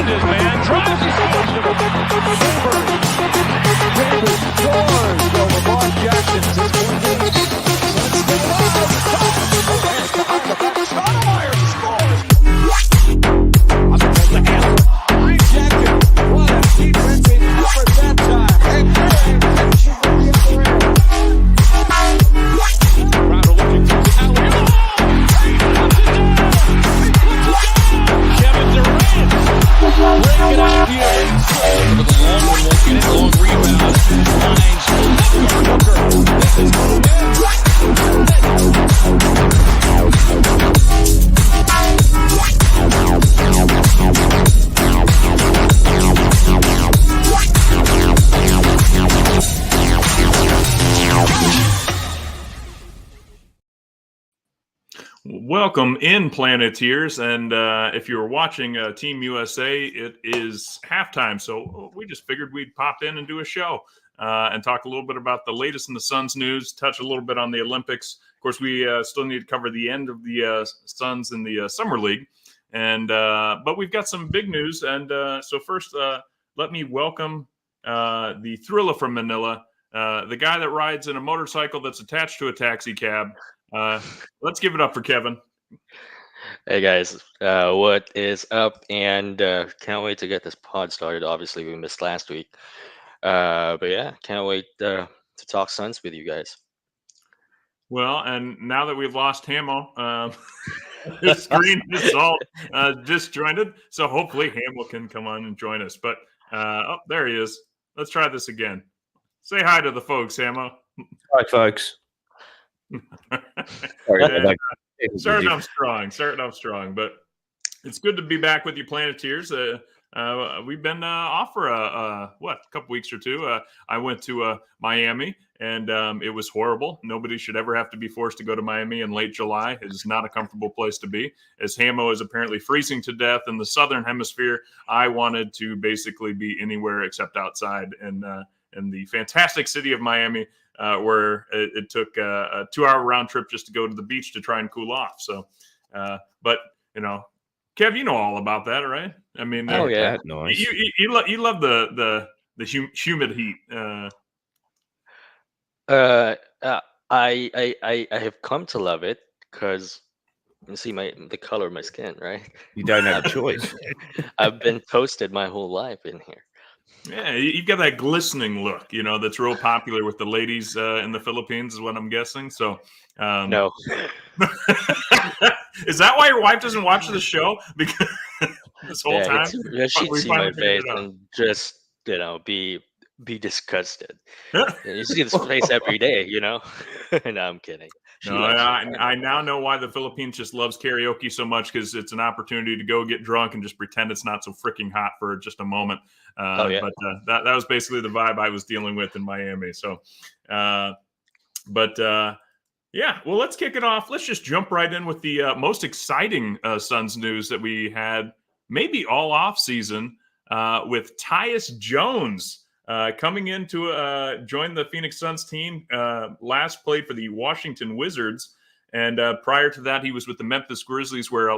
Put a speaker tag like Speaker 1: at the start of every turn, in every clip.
Speaker 1: found his man, drives it home. LeBron Jackson is going Stoudemire scores. Ryan Jackson, what a defensive effort that time. Crowder looking for the alley. Kevin Durant. Break it out here. With a long one, won't get it. Long rebound. Finds Booker. This is going in.
Speaker 2: Welcome in, Planeteers, and if you're watching Team USA, it is halftime, so we just figured we'd pop in and do a show and talk a little bit about the latest in the Suns news, touch a little bit on the Olympics. Of course, we still need to cover the end of the Suns in the Summer League, and but we've got some big news, and so first, let me welcome the Thriller from Manila, the guy that rides in a motorcycle that's attached to a taxi cab. Let's give it up for Kevin.
Speaker 3: Hey guys, what is up? And can't wait to get this pod started. Obviously, we missed last week, but yeah, can't wait to talk Suns with you guys.
Speaker 2: Well, and now that we've lost Hamo, the screen is all disjointed, so hopefully Hamo can come on and join us. But oh, there he is. Let's try this again. Say hi to the folks, Hamo.
Speaker 4: Hi, folks.
Speaker 2: Starting off strong, but it's good to be back with you, Planeteers. We've been off for a couple weeks or two. I went to Miami, and it was horrible. Nobody should ever have to be forced to go to Miami in late July. It is not a comfortable place to be. As Hamo is apparently freezing to death in the southern hemisphere, I wanted to basically be anywhere except outside in the fantastic city of Miami. Where it took a 2-hour round trip just to go to the beach to try and cool off. So, but you know, Kev, you know all about that, right? I mean,
Speaker 3: oh yeah,
Speaker 4: nice.
Speaker 2: You love the humid heat.
Speaker 3: I have come to love it because you see the color of my skin, right?
Speaker 4: You don't have a choice.
Speaker 3: I've been toasted my whole life in here.
Speaker 2: Yeah, you've got that glistening look, you know, that's real popular with the ladies in the Philippines, is what I'm guessing. So,
Speaker 3: no.
Speaker 2: Is that why your wife doesn't watch the show? Because this whole time,
Speaker 3: she'd see my face and just, be disgusted. You see this face every day, No, I'm kidding.
Speaker 2: No, I now know why the Philippines just loves karaoke so much, because it's an opportunity to go get drunk and just pretend it's not so freaking hot for just a moment. But that was basically the vibe I was dealing with in Miami. So, yeah. Well, let's kick it off. Let's just jump right in with the most exciting Suns news that we had maybe all off season with Tyus Jones. Coming in to join the Phoenix Suns team, last played for the Washington Wizards. And prior to that, he was with the Memphis Grizzlies, where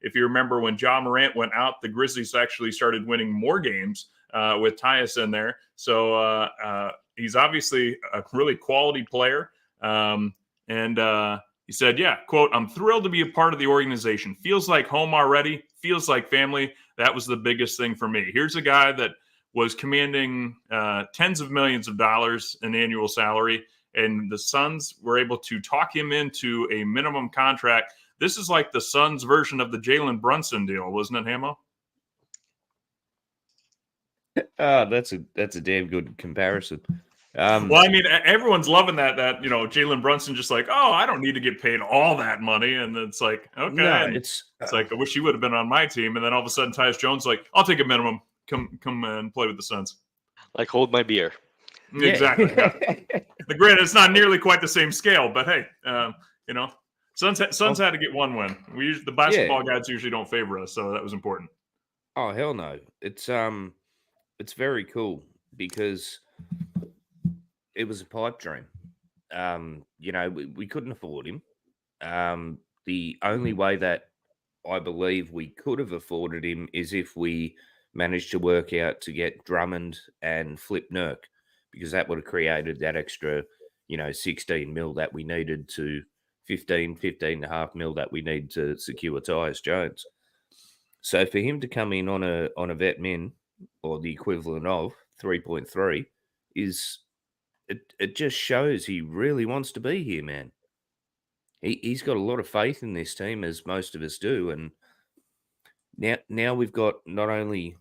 Speaker 2: if you remember when Ja Morant went out, the Grizzlies actually started winning more games with Tyus in there. So he's obviously a really quality player. And he said, yeah, quote, "I'm thrilled to be a part of the organization. Feels like home already. Feels like family. That was the biggest thing for me." Here's a guy that was commanding tens of millions of dollars in annual salary, and the Suns were able to talk him into a minimum contract. This is like the Suns' version of the Jalen Brunson deal, wasn't it, Hamo?
Speaker 4: That's a damn good comparison.
Speaker 2: Well, I mean, everyone's loving that Jalen Brunson just like, oh, I don't need to get paid all that money, and it's like, okay,
Speaker 4: no,
Speaker 2: it's like, I wish he would have been on my team, and then all of a sudden, Tyus Jones like, I'll take a minimum. Come and play with the Suns.
Speaker 3: Like, hold my beer.
Speaker 2: Exactly. Yeah. Granted, it's not nearly quite the same scale, but hey, Suns had to get one win. The basketball guys usually don't favor us, so that was important.
Speaker 4: Oh hell no! It's very cool because it was a pipe dream. We couldn't afford him. The only way that I believe we could have afforded him is if we managed to work out to get Drummond and flip Nurk, because that would have created that extra, 16 mil that we needed to 15 and a half mil that we need to secure Tyus Jones. So for him to come in on a vet min, or the equivalent of 3.3, is it just shows he really wants to be here, man. He's got a lot of faith in this team, as most of us do, and now we've got not only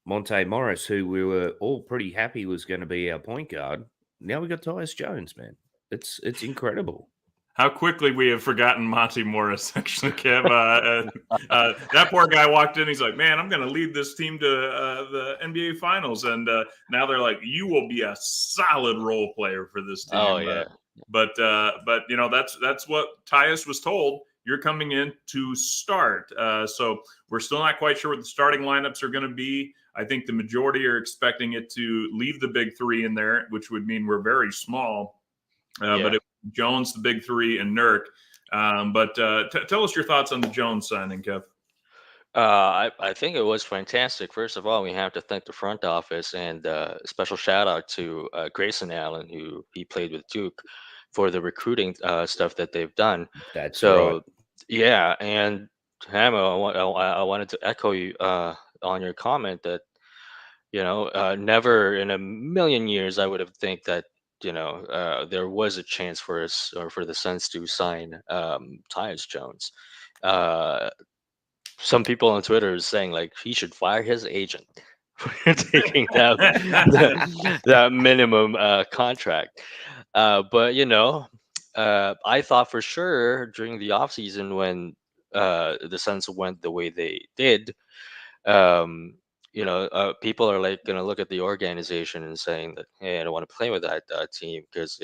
Speaker 4: Monte Morris, who we were all pretty happy was going to be our point guard. Now we got Tyus Jones, man. It's incredible.
Speaker 2: How quickly we have forgotten Monty Morris, actually, Kev. That poor guy walked in. He's like, man, I'm going to lead this team to the NBA Finals. And now they're like, you will be a solid role player for this team.
Speaker 3: Oh yeah.
Speaker 2: But that's what Tyus was told. You're coming in to start. So we're still not quite sure what the starting lineups are going to be. I think the majority are expecting it to leave the big three in there, which would mean we're very small. But Jones, the big three, and Nurk. Tell us your thoughts on the Jones signing, Kev.
Speaker 3: I think it was fantastic. First of all, we have to thank the front office, and special shout out to Grayson Allen, who he played with Duke, for the recruiting stuff that they've done.
Speaker 4: That's
Speaker 3: So
Speaker 4: right.
Speaker 3: yeah, and Hamo, I wanted to echo you on your comment that never in a million years I would have think that there was a chance for us, or for the Suns, to sign Tyus Jones. Some people on Twitter is saying like he should fire his agent for taking down that minimum contract. But I thought for sure during the offseason, when the Suns went the way they did, people are like going to look at the organization and saying that, hey, I don't want to play with that team because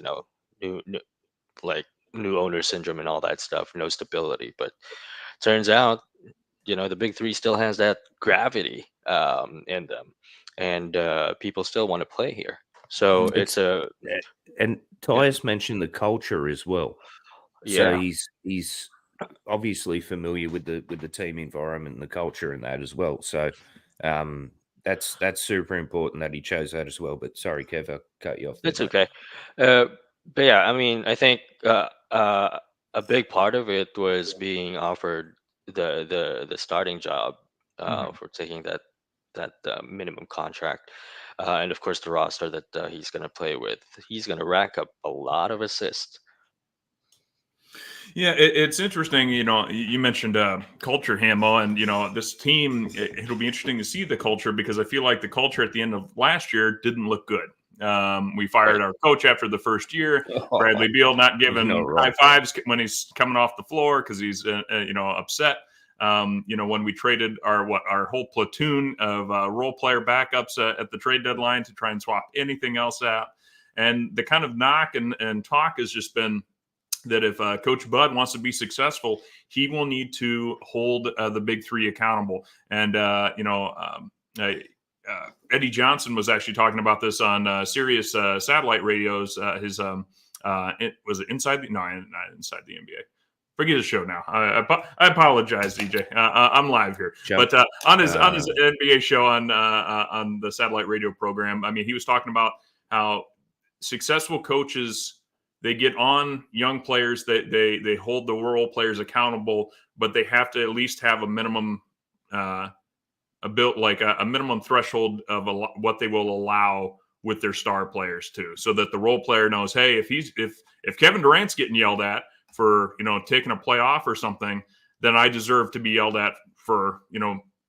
Speaker 3: like new owner syndrome and all that stuff, no stability. But turns out, the big three still has that gravity in them, and people still want to play here. So it's a
Speaker 4: And Tyus mentioned the culture as well. So
Speaker 3: yeah.
Speaker 4: he's obviously familiar with the team environment and the culture and that as well. So that's super important that he chose that as well. But sorry, Kev, I cut you off there,
Speaker 3: It's
Speaker 4: mate.
Speaker 3: okay. But yeah, I mean, I think a big part of it was being offered the starting job for taking that minimum contract, and of course the roster that he's going to play with. He's going to rack up a lot of assists.
Speaker 2: Yeah, it's interesting. You mentioned culture, Hamo, and this team. It'll be interesting to see the culture, because I feel like the culture at the end of last year didn't look good. We fired
Speaker 3: Right.
Speaker 2: our coach after the first year. Bradley Beal not giving
Speaker 4: not
Speaker 2: high
Speaker 4: right.
Speaker 2: fives when he's coming off the floor because he's upset. When we traded our whole platoon of role player backups at the trade deadline to try and swap anything else out, and the kind of knock and talk has just been that if Coach Bud wants to be successful, he will need to hold the big three accountable. And Eddie Johnson was actually talking about this on Sirius satellite radios. Was it Inside the? No, not Inside the NBA. Forget his show now. I apologize, DJ. I'm live here, but on his NBA show on the satellite radio program, I mean, he was talking about how successful coaches, they get on young players, they hold the role players accountable, but they have to at least have a minimum a minimum threshold of what they will allow with their star players too, so that the role player knows, hey, if Kevin Durant's getting yelled at for taking a play off or something, then I deserve to be yelled at for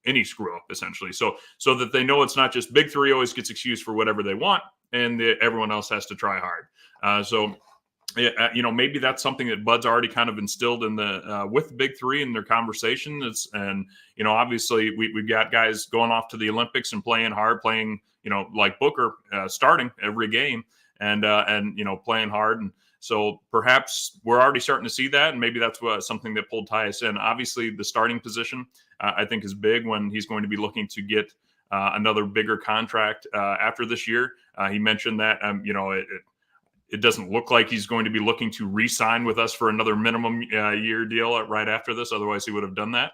Speaker 2: any screw up, essentially. So that they know it's not just big three always gets excused for whatever they want, and everyone else has to try hard. Maybe that's something that Bud's already kind of instilled in the with the big three in their conversation. Obviously we've got guys going off to the Olympics and playing hard, playing like Booker, starting every game and playing hard. And so perhaps we're already starting to see that, and maybe that's something that pulled Tyus in. Obviously, the starting position I think is big when he's going to be looking to get another bigger contract after this year. He mentioned that it doesn't look like he's going to be looking to re-sign with us for another minimum year deal right after this. Otherwise, he would have done that.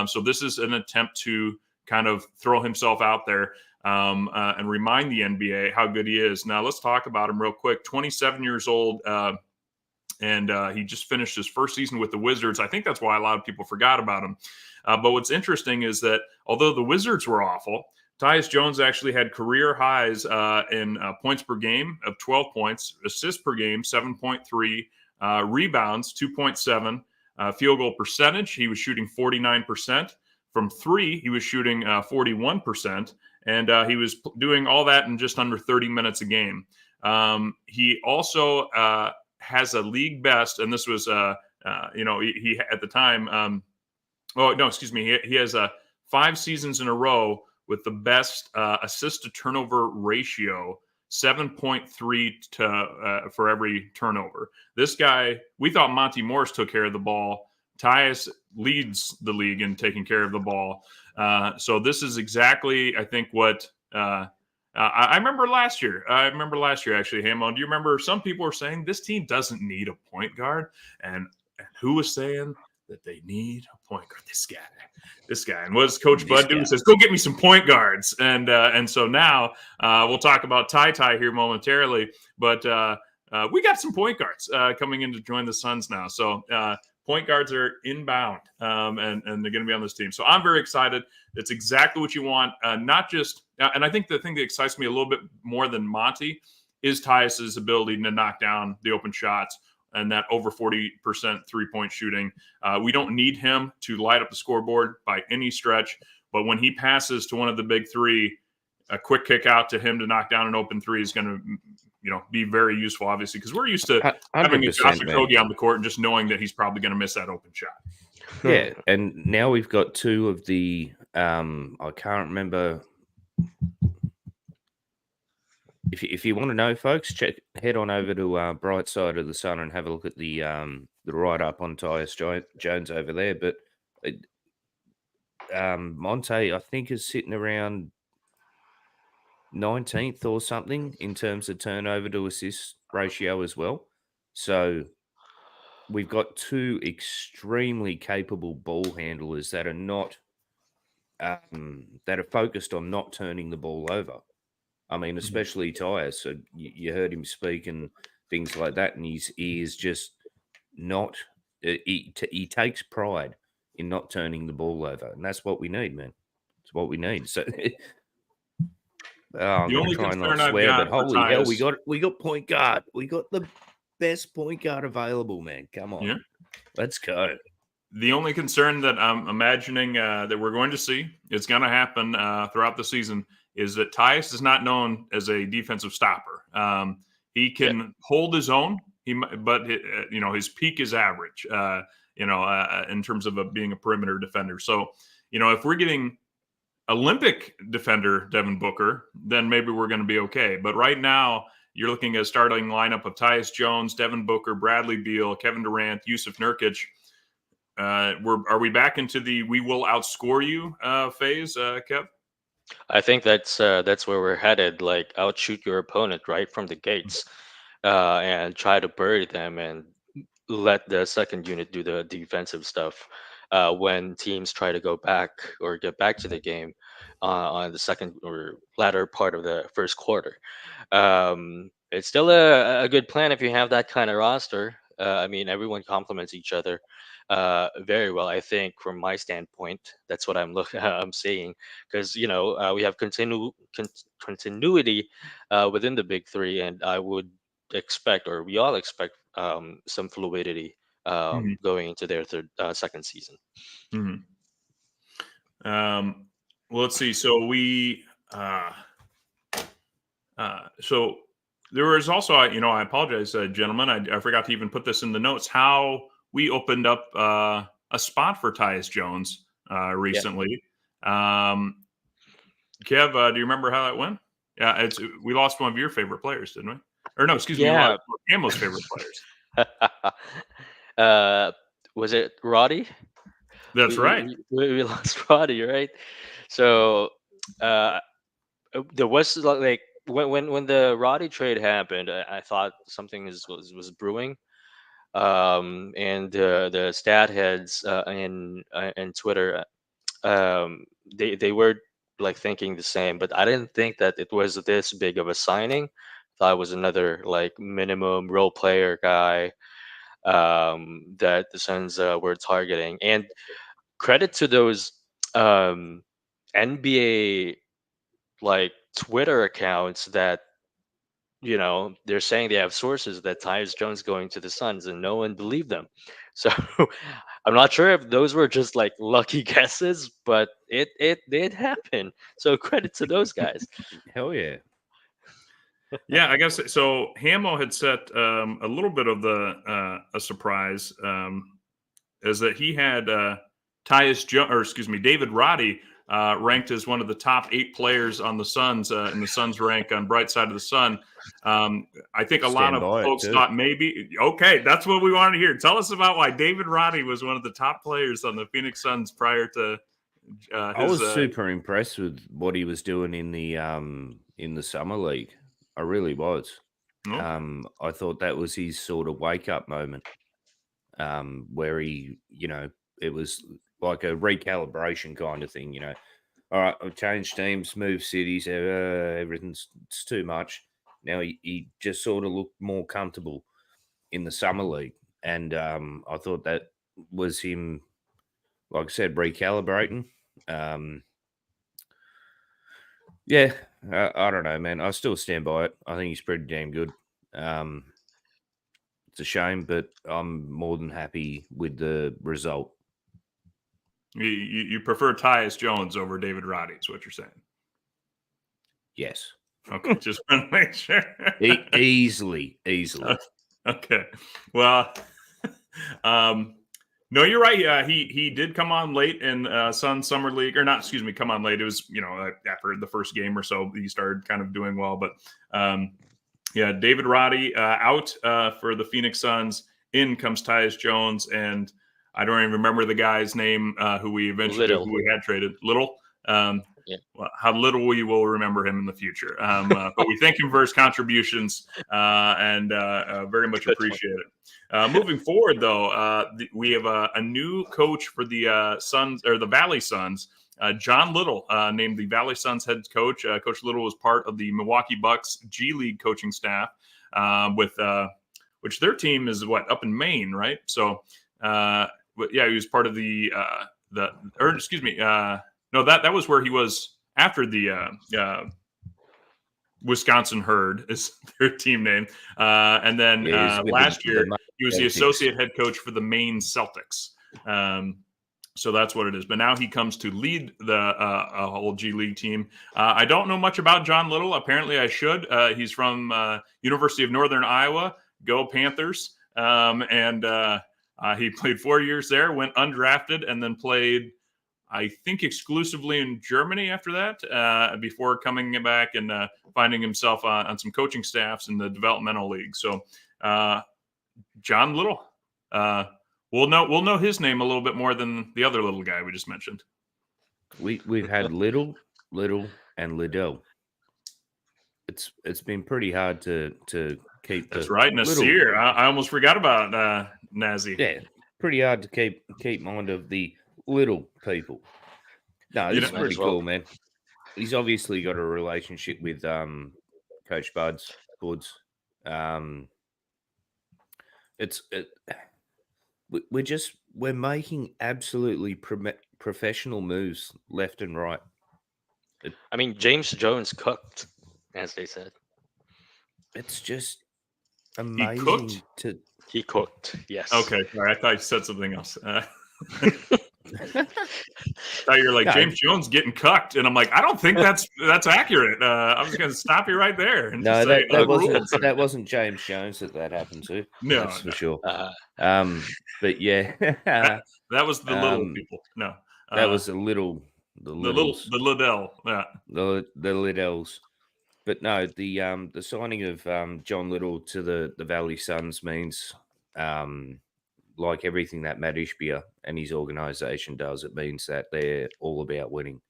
Speaker 2: So this is an attempt to kind of throw himself out there and remind the NBA how good he is. Now, let's talk about him real quick. 27 years old, and he just finished his first season with the Wizards. I think that's why a lot of people forgot about him. But what's interesting is that although the Wizards were awful, Tyus Jones actually had career highs in points per game of 12 points, assists per game 7.3, rebounds 2.7, field goal percentage. He was shooting 49%. From three, he was shooting 41%. And he was doing all that in just under 30 minutes a game. He also has a league best, and this was, he at the time, he has 5 seasons in a row with the best assist to turnover ratio, 7.3 for every turnover. This guy, we thought Monty Morris took care of the ball. Tyus leads the league in taking care of the ball. So this is exactly, I think, what I remember last year. Actually, Hamo. Do you remember some people were saying this team doesn't need a point guard? And who was saying that they need a point guard? This guy. And what does Coach Bud do? He says, go get me some point guards. And so now we'll talk about Ty here momentarily. But we got some point guards coming in to join the Suns now. So point guards are inbound, and they're going to be on this team. So I'm very excited. It's exactly what you want. Not just and I think the thing that excites me a little bit more than Monty is Tyus's ability to knock down the open shots and that over 40% three-point shooting. We don't need him to light up the scoreboard by any stretch, but when he passes to one of the big three, a quick kick out to him to knock down an open three is going to, be very useful, obviously, because we're used to having a Josh Okogie on the court and just knowing that he's probably going to miss that open shot.
Speaker 4: Yeah, and now we've got two of the I can't remember. If you want to know, folks, head on over to Bright Side of the Sun and have a look at the write up on Tyus Jones over there. But Monte, I think, is sitting around 19th or something in terms of turnover to assist ratio as well. So we've got two extremely capable ball handlers that are not that are focused on not turning the ball over. I mean, especially Tyus. So you heard him speak and things like that, and he is just not. He takes pride in not turning the ball over, and that's what we need, man. It's what we need. So I'm going to try and not swear, but holy hell, we got point guard. We got the best point guard available, man. Come on, let's go.
Speaker 2: The only concern that I'm imagining that we're going to see, it's going to happen throughout the season, is that Tyus is not known as a defensive stopper. He can hold his own, but his peak is average. In terms of being a perimeter defender. So, if we're getting Olympic defender Devin Booker, then maybe we're going to be okay. But right now, you're looking at a starting lineup of Tyus Jones, Devin Booker, Bradley Beal, Kevin Durant, Yusuf Nurkic. Are we back into the "we will outscore you" phase, Kev?
Speaker 3: I think that's where we're headed. Like, outshoot your opponent right from the gates, and try to bury them and let the second unit do the defensive stuff. When teams try to go back or get back to the game on the second or latter part of the first quarter. It's still a good plan if you have that kind of roster. I mean, everyone complements each other very well. I think, from my standpoint, that's what I'm saying, because we have continuity within the big three, and I would expect, or we all expect, some fluidity going into their second season.
Speaker 2: Mm-hmm. Well, let's see. So we, so there was also, I apologize, gentlemen. I forgot to even put this in the notes. How we opened up a spot for Tyus Jones recently. Kev, do you remember how that went? Yeah, we lost one of your favorite players, didn't we? Or no, excuse me, we lost one of Camo's favorite players.
Speaker 3: Was it Roddy?
Speaker 2: That's right.
Speaker 3: We lost Roddy, right? So there was like when the Roddy trade happened, I thought something was brewing. And the stat heads in Twitter they were like thinking the same, but I didn't think that it was this big of a signing. Thought it was another like minimum role player guy that the Suns were targeting. And credit to those NBA like Twitter accounts that they're saying they have sources that Tyus Jones going to the Suns, and no one believed them. So I'm not sure if those were just like lucky guesses, but it did happen. So credit to those guys.
Speaker 4: Hell yeah.
Speaker 2: Yeah, I guess so. Hamo had set a little bit of a surprise, is that he had David Roddy ranked as one of the top 8 players on the Suns in the Suns rank on Bright Side of the Sun. I think a lot
Speaker 4: Stand
Speaker 2: of
Speaker 4: by it,
Speaker 2: folks
Speaker 4: too.
Speaker 2: thought maybe, okay, that's what we wanted to hear. Tell us about why David Roddy was one of the top players on the Phoenix Suns prior to
Speaker 4: I was super impressed with what he was doing in the summer league. I really was.
Speaker 2: Okay.
Speaker 4: I thought that was his sort of wake up moment, where he, it was like a recalibration kind of thing. All right, I've changed teams, moved cities, it's too much. Now he just sort of looked more comfortable in the summer league, and I thought that was him, like I said, recalibrating. Yeah, I don't know, man. I still stand by it. I think he's pretty damn good. It's a shame, but I'm more than happy with the result.
Speaker 2: You prefer Tyus Jones over David Roddy, is what you're saying.
Speaker 4: Yes.
Speaker 2: Okay, just want to make sure.
Speaker 4: Easily.
Speaker 2: Okay. Well, no, you're right. He did come on late in Sun Summer League, or not? Excuse me, come on late. It was after the first game or so he started kind of doing well. But yeah, David Roddy out for the Phoenix Suns. In comes Tyus Jones, and I don't even remember the guy's name who we had traded. Little.
Speaker 3: Yeah.
Speaker 2: Well, how little we will remember him in the future. But we thank him for his contributions and very much appreciate it. Moving forward, though, we have a new coach for the Suns, or the Valley Suns. John Little, named the Valley Suns head coach. Coach Little was part of the Milwaukee Bucks G League coaching staff, which their team is up in Maine, right? So, yeah, he was part of no, that was where he was after the Wisconsin Herd is their team name. And then last year, he was the associate head coach for the Maine Celtics. So that's what it is. But now he comes to lead the whole G League team. I don't know much about John Little. Apparently I should. He's from University of Northern Iowa. Go Panthers. And he played 4 years there, went undrafted, and then played, I think, exclusively in Germany after that, before coming back and finding himself on some coaching staffs in the developmental league. So, John Little, we'll know his name a little bit more than the other little guy we just mentioned.
Speaker 4: We've had Little, and Liddell. It's been pretty hard to keep.
Speaker 2: That's right, Nasir. I almost forgot about Nazi.
Speaker 4: Yeah, pretty hard to keep mind of the little people. No, it's pretty cool, man. He's obviously got a relationship with Coach Buds. We're making absolutely professional moves left and right.
Speaker 3: I mean, James Jones cooked, as they said.
Speaker 4: It's just amazing.
Speaker 3: He cooked, yes.
Speaker 2: Okay, all right. I thought you said something else. I thought you were like, James Jones getting cucked, and I'm like, I don't think that's accurate. I was going to stop you right there. And
Speaker 4: no, that wasn't James Jones that happened to.
Speaker 2: No,
Speaker 4: that's for sure. But yeah,
Speaker 2: that was the little people. No,
Speaker 4: that was the Liddell.
Speaker 2: Yeah,
Speaker 4: the Liddells. But no, the signing of John Little to the Valley Suns means, like everything that Matt Ishbia and his organization does, it means that they're all about winning.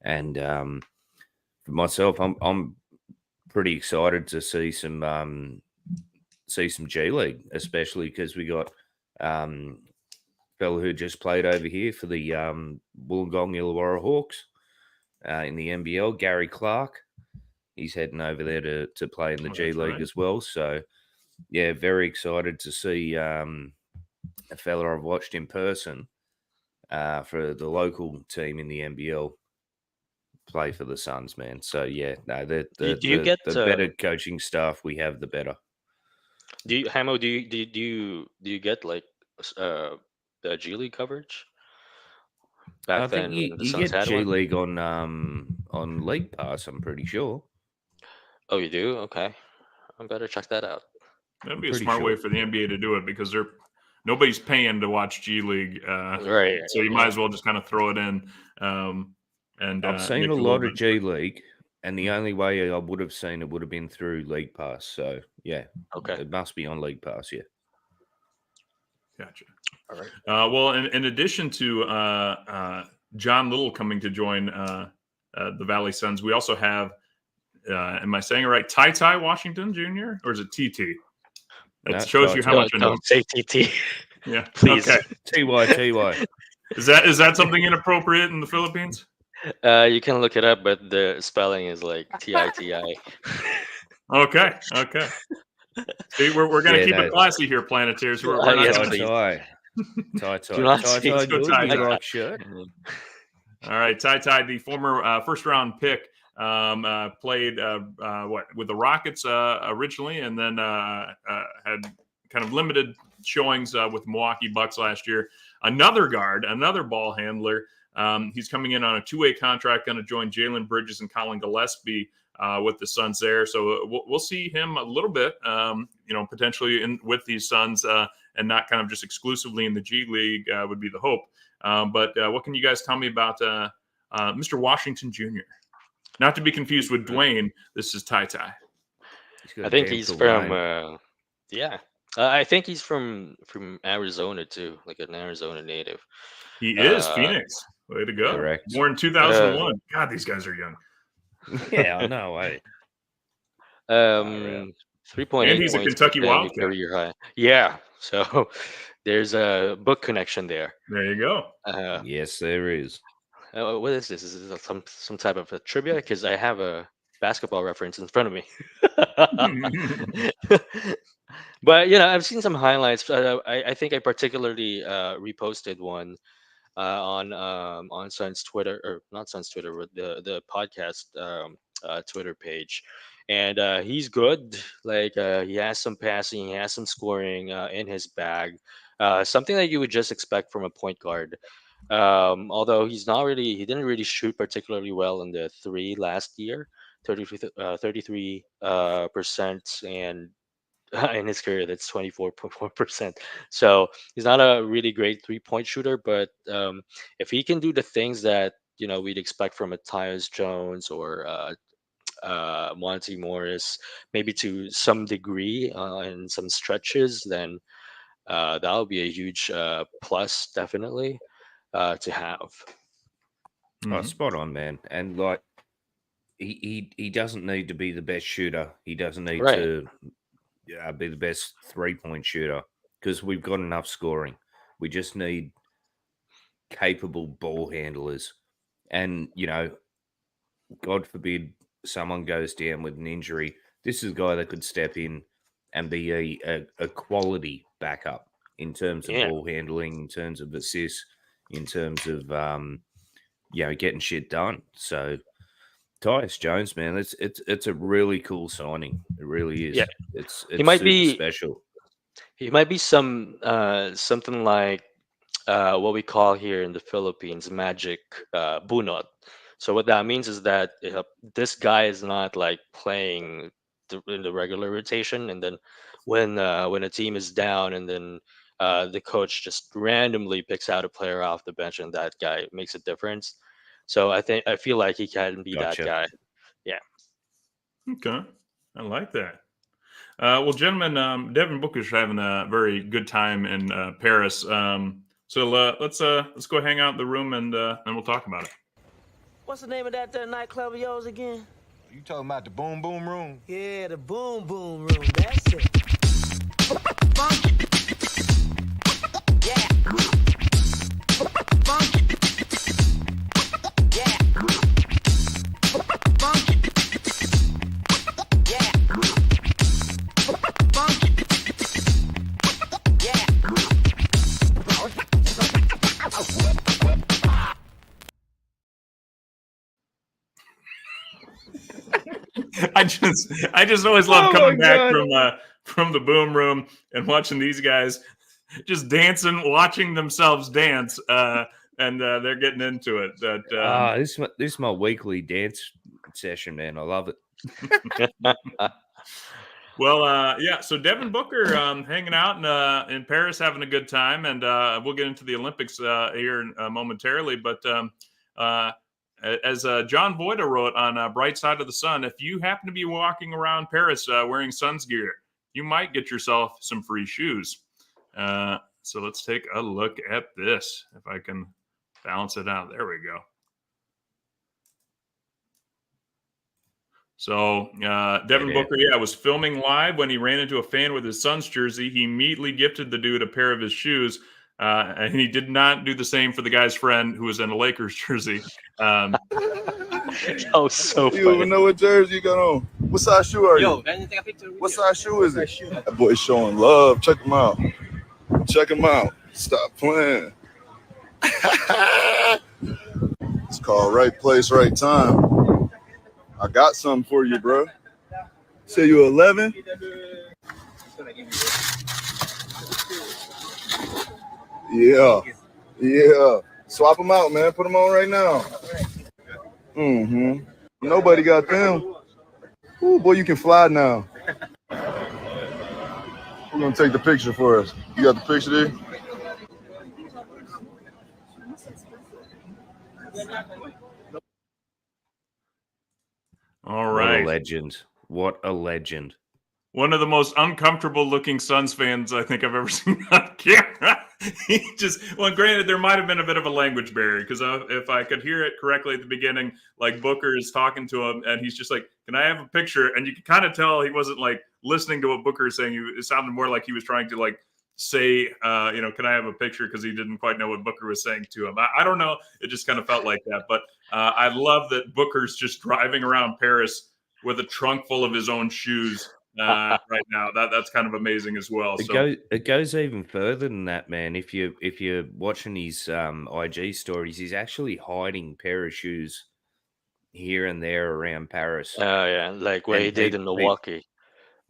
Speaker 4: And for myself, I'm pretty excited to see some G League, especially because we got fellow who just played over here for the Wollongong Illawarra Hawks in the NBL, Gary Clark. He's heading over there to play in the G League
Speaker 2: right.
Speaker 4: as well. So, yeah, very excited to see a fella I've watched in person for the local team in the NBL play for the Suns, man. So, yeah, no,
Speaker 3: Do you get
Speaker 4: the better coaching staff we have, the better.
Speaker 3: Hamo? Do you get like the G League coverage back
Speaker 4: I think
Speaker 3: then
Speaker 4: you,
Speaker 3: when the
Speaker 4: you
Speaker 3: Suns
Speaker 4: get
Speaker 3: had
Speaker 4: G
Speaker 3: one?
Speaker 4: League on League Pass, I'm pretty sure.
Speaker 3: Oh, you do? Okay, I better check that out.
Speaker 2: That'd
Speaker 4: I'm
Speaker 2: be a
Speaker 4: pretty
Speaker 2: smart way
Speaker 4: sure.
Speaker 2: for the NBA to do it because nobody's paying to watch G League,
Speaker 3: Right.
Speaker 2: so you might as well just kind of throw it in. And
Speaker 4: I've seen
Speaker 2: make
Speaker 4: a
Speaker 2: it little
Speaker 4: lot
Speaker 2: bit.
Speaker 4: of G League, and the only way I would have seen it would have been through League Pass. So, yeah,
Speaker 3: Okay.
Speaker 4: it must be on League Pass, yeah.
Speaker 2: Gotcha.
Speaker 3: All right.
Speaker 2: Well, in addition to John Little coming to join the Valley Suns, we also have, am I saying it right, Ty Washington Jr., or is it TT? That
Speaker 4: No,
Speaker 2: shows you how
Speaker 4: Ty.
Speaker 2: much I know.
Speaker 3: Don't say TT.
Speaker 2: Yeah.
Speaker 3: Please.
Speaker 2: Okay.
Speaker 4: TY.
Speaker 2: Is that something inappropriate in the Philippines?
Speaker 3: You can look it up, but the spelling is like TITI.
Speaker 2: Okay. See, we're gonna
Speaker 4: Yeah,
Speaker 2: keep
Speaker 4: no.
Speaker 2: it classy here, Planeteers. We're not
Speaker 3: Yes,
Speaker 2: gonna.
Speaker 3: please.
Speaker 4: Ty.
Speaker 3: Do not
Speaker 4: Ty,
Speaker 3: say-
Speaker 2: Let's go
Speaker 4: good
Speaker 2: Ty.
Speaker 4: with your right shirt.
Speaker 2: All right, Ty, the former first-round pick, played with the Rockets originally, and then had kind of limited showings with Milwaukee Bucks last year. Another guard, another ball handler. He's coming in on a two-way contract, going to join Jalen Bridges and Colin Gillespie with the Suns there. So we'll see him a little bit, potentially with these Suns and not kind of just exclusively in the G League would be the hope. But what can you guys tell me about Mr. Washington Jr.? Not to be confused with Dwayne. This is Ty.
Speaker 3: I think he's from. I think he's from Arizona too, like an Arizona native.
Speaker 2: He is Phoenix. Way to go!
Speaker 4: Correct.
Speaker 2: Born in 2001. God, these guys are young.
Speaker 4: Yeah, I know.
Speaker 3: 3.8
Speaker 2: And he's a
Speaker 3: points
Speaker 2: Kentucky
Speaker 3: per game,
Speaker 2: Wildcat.
Speaker 3: career high. Yeah, so there's a book connection there.
Speaker 2: There you go.
Speaker 4: Yes, there is.
Speaker 3: What is this? Is this some type of a trivia? Because I have a basketball reference in front of me. But I've seen some highlights. I think I particularly reposted one on Sun's Twitter, or not Sun's Twitter, but the podcast Twitter page, and he's good. Like he has some passing, he has some scoring in his bag. Something that you would just expect from a point guard. Although he didn't really shoot particularly well in the three last year, 33%, and in his career that's 24.4%. So he's not a really great 3-point shooter, but if he can do the things that we'd expect from a Tyus Jones or Monty Morris, maybe to some degree in some stretches, then that would be a huge plus, definitely, to have.
Speaker 4: Oh, spot on, man. And like, he doesn't need to be the best shooter. He doesn't need
Speaker 3: Right.
Speaker 4: to be the best 3-point shooter because we've got enough scoring. We just need capable ball handlers. And, God forbid someone goes down with an injury. This is a guy that could step in and be a quality backup in terms of ball handling, in terms of assists, in terms of, getting shit done. So, Tyus Jones, man, it's a really cool signing. It really is.
Speaker 3: Yeah.
Speaker 4: It's
Speaker 3: He might
Speaker 4: super
Speaker 3: be-
Speaker 4: special.
Speaker 3: He might be something like what we call here in the Philippines magic bunot. So what that means is that this guy is not like playing in the regular rotation, and then when a team is down, and then the coach just randomly picks out a player off the bench, and that guy makes a difference. So I feel like he can be
Speaker 4: Gotcha.
Speaker 3: that guy.
Speaker 2: Okay, I like that. Well, gentlemen, Devin Booker's having a very good time in Paris. So let's go hang out in the room and we'll talk about it.
Speaker 5: What's the name of that nightclub of yours again?
Speaker 6: You talking about the Boom Boom Room?
Speaker 5: Yeah, the Boom Boom Room. That's it. Yeah.
Speaker 2: I just always love coming back from the boom room and watching these guys just dancing, watching themselves dance, and they're getting into it.
Speaker 4: This is my weekly dance session, man. I love it.
Speaker 2: Well, yeah. So Devin Booker hanging out in Paris, having a good time, and we'll get into the Olympics here momentarily. But as John Voida wrote on Bright Side of the Sun, if you happen to be walking around Paris wearing Suns gear, you might get yourself some free shoes. So let's take a look at this. If I can balance it out, there we go. So Devin Booker, was filming live when he ran into a fan with his Suns jersey. He immediately gifted the dude a pair of his shoes, and he did not do the same for the guy's friend who was in a Lakers jersey.
Speaker 3: That was so funny.
Speaker 6: You even know what jersey you got on? What size shoe are you? What size shoe is it? That boy's showing love. Check him out. Check him out. Stop playing. It's called right place, right time. I got something for you, bro. Say you 11? Yeah. Swap them out, man. Put them on right now. Nobody got them. Ooh, boy, you can fly now. We're gonna take the picture for us. You got the picture there?
Speaker 2: All right.
Speaker 4: What a legend. What a legend.
Speaker 2: One of the most uncomfortable looking Suns fans I think I've ever seen on camera. Granted, there might have been a bit of a language barrier because if I could hear it correctly at the beginning, like Booker is talking to him and he's just like, "Can I have a picture?" And you can kind of tell he wasn't like listening to what Booker is saying. It sounded more like he was trying to like say, "Can I have a picture?" Because he didn't quite know what Booker was saying to him. I don't know. It just kind of felt like that. But I love that Booker's just driving around Paris with a trunk full of his own shoes. Right now, that's kind of amazing as well.
Speaker 4: It goes even further than that, man. If you're watching his IG stories, he's actually hiding pair of shoes here and there around Paris.
Speaker 3: Oh yeah, like what he did in Milwaukee.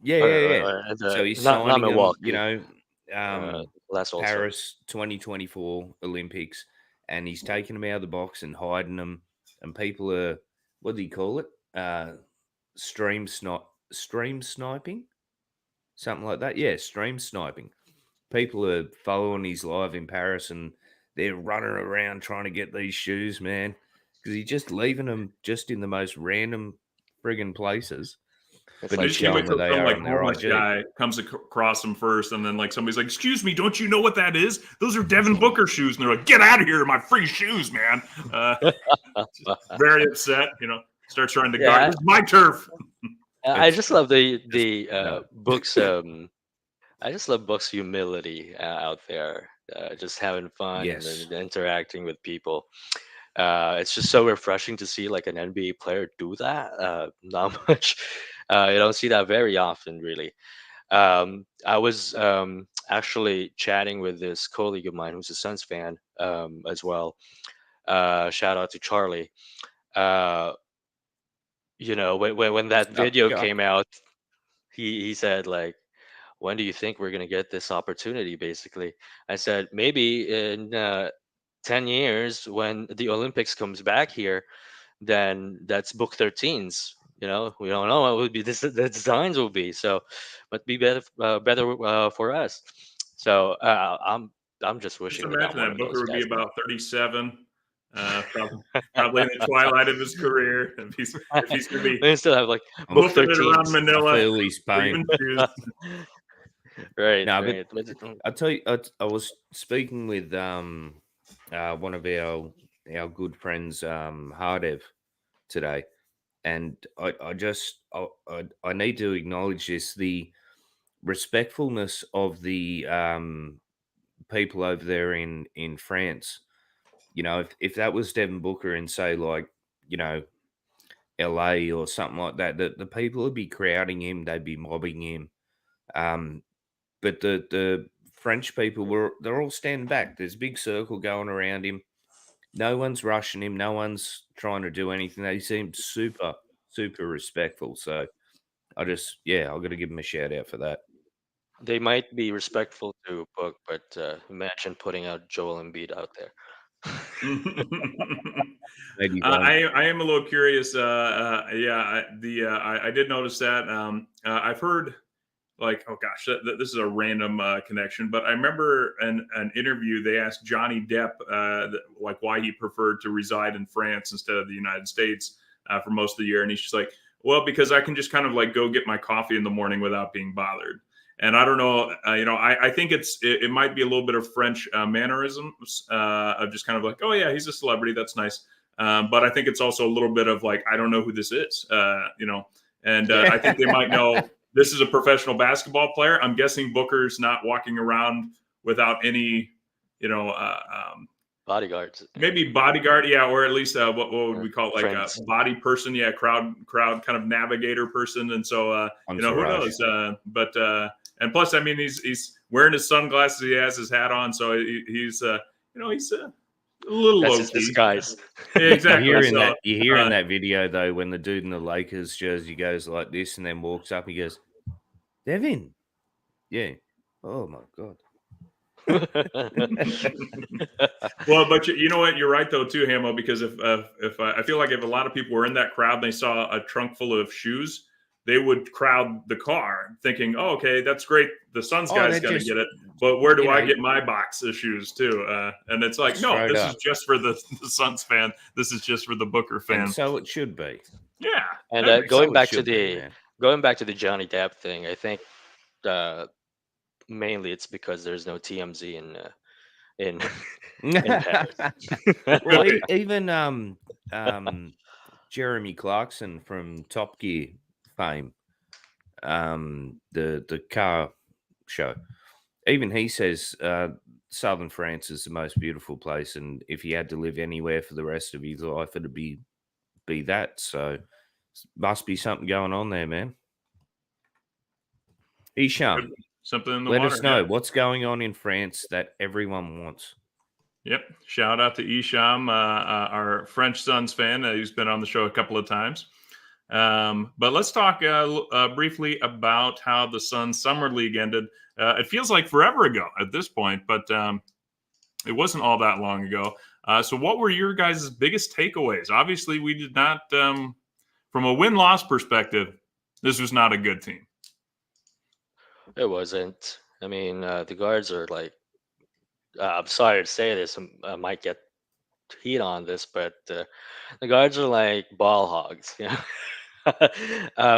Speaker 4: Yeah. So he's
Speaker 3: not
Speaker 4: signing
Speaker 3: Milwaukee.
Speaker 4: them,
Speaker 3: Last also.
Speaker 4: Paris 2024 Olympics, and he's taking them out of the box and hiding them. And people are, what do you call it? Stream sniping, something like that. Yeah, stream sniping. People are following his live in Paris, and they're running around trying to get these shoes, man, because he's just leaving them just in the most random friggin' places.
Speaker 3: It's
Speaker 4: But
Speaker 3: like
Speaker 4: he's showing that they are on their
Speaker 2: homeless
Speaker 4: IG.
Speaker 2: guy comes across them first, and then like somebody's like, "Excuse me, don't you know what that is? Those are Devin Booker shoes." And they're like, "Get out of here, my free shoes, man!" Very upset, starts trying to guard. It's my turf.
Speaker 3: I just love the Book's. I just love Book's humility out there, just having fun
Speaker 4: Yes.
Speaker 3: and interacting with people. It's just so refreshing to see like an NBA player do that. Not much. You don't see that very often, really. I was actually chatting with this colleague of mine who's a Suns fan as well. Shout out to Charlie. When that video came out, he said like, "When do you think we're gonna get this opportunity?" Basically, I said maybe in 10 years when the Olympics comes back here, then that's Book 13's. We don't know what would be the designs will be. So, but be better for us. So I'm just
Speaker 2: Just
Speaker 3: wishing we got
Speaker 2: imagine
Speaker 3: one
Speaker 2: that
Speaker 3: of
Speaker 2: Booker
Speaker 3: those
Speaker 2: would be
Speaker 3: guys.
Speaker 2: about 37, probably in the twilight of his career. If he's gonna be
Speaker 3: They still have like Book
Speaker 2: moving it
Speaker 3: 13.
Speaker 2: around Manila,
Speaker 4: I feel his pain.
Speaker 3: Right.
Speaker 4: No,
Speaker 3: right.
Speaker 4: but I tell you, I was speaking with one of our good friends, Hardev, today, and I need to acknowledge this: the respectfulness of the people over there in France. If that was Devin Booker in, say, like, LA or something like that, the people would be crowding him, they'd be mobbing him. But the French people they're all standing back. There's a big circle going around him. No one's rushing him. No one's trying to do anything. They seem super, super respectful. So I got to give him a shout out for that.
Speaker 3: They might be respectful to Book, but imagine putting out Joel Embiid out there.
Speaker 4: Maybe
Speaker 2: I am a little curious. I did notice that. I've heard like, oh gosh, this is a random connection, but I remember an interview they asked Johnny Depp like why he preferred to reside in France instead of the United States for most of the year, and he's just like, well, because I can just kind of like go get my coffee in the morning without being bothered. And I don't know, I think it might be a little bit of French mannerisms of just kind of like, oh yeah, he's a celebrity, that's nice. But I think it's also a little bit of like, I don't know who this is, and I think they might know this is a professional basketball player. I'm guessing Booker's not walking around without any,
Speaker 3: Bodyguards.
Speaker 2: maybe bodyguard, yeah, or at least what would we call it, like
Speaker 3: Friends.
Speaker 2: a body person, yeah, crowd kind of navigator person, and so who knows? And plus, I mean, he's wearing his sunglasses, he has his hat on, so he's a little
Speaker 3: That's
Speaker 2: low
Speaker 3: his
Speaker 2: key.
Speaker 3: disguise.
Speaker 2: Yeah, exactly.
Speaker 4: You hear in that video though when the dude in the Lakers jersey goes like this and then walks up, he goes, "Devin, yeah, oh my god."
Speaker 2: Well, but you know what? You're right though too, Hamo. Because if I feel like if a lot of people were in that crowd and they saw a trunk full of shoes, they would crowd the car, thinking, "Oh, okay, that's great. The Suns guy's going to get it, but where do I get my box of shoes too?" And it's like, no, this is just for the Suns fan. This is just for the Booker fan.
Speaker 4: And so it should be.
Speaker 2: Yeah.
Speaker 3: And going back to the Johnny Depp thing, I think mainly it's because there's no TMZ in Paris.
Speaker 4: Well, even Jeremy Clarkson from Top Gear fame, the car show, even he says southern France is the most beautiful place, and if he had to live anywhere for the rest of his life, it'd be that. So must be something going on there, man. Isham,
Speaker 2: something in the
Speaker 4: let
Speaker 2: water,
Speaker 4: us know
Speaker 2: yeah.
Speaker 4: what's going on in France that everyone wants.
Speaker 2: Yep. Shout out to Isham, our French Suns fan who's been on the show a couple of times. But let's talk briefly about how the Suns Summer League ended. It feels like forever ago at this point, but it wasn't all that long ago. So what were your guys' biggest takeaways? Obviously, we did not, from a win-loss perspective, this was not a good team.
Speaker 3: It wasn't. I mean, the guards are like, I'm sorry to say this, I might get heat on this, but the guards are like ball hogs,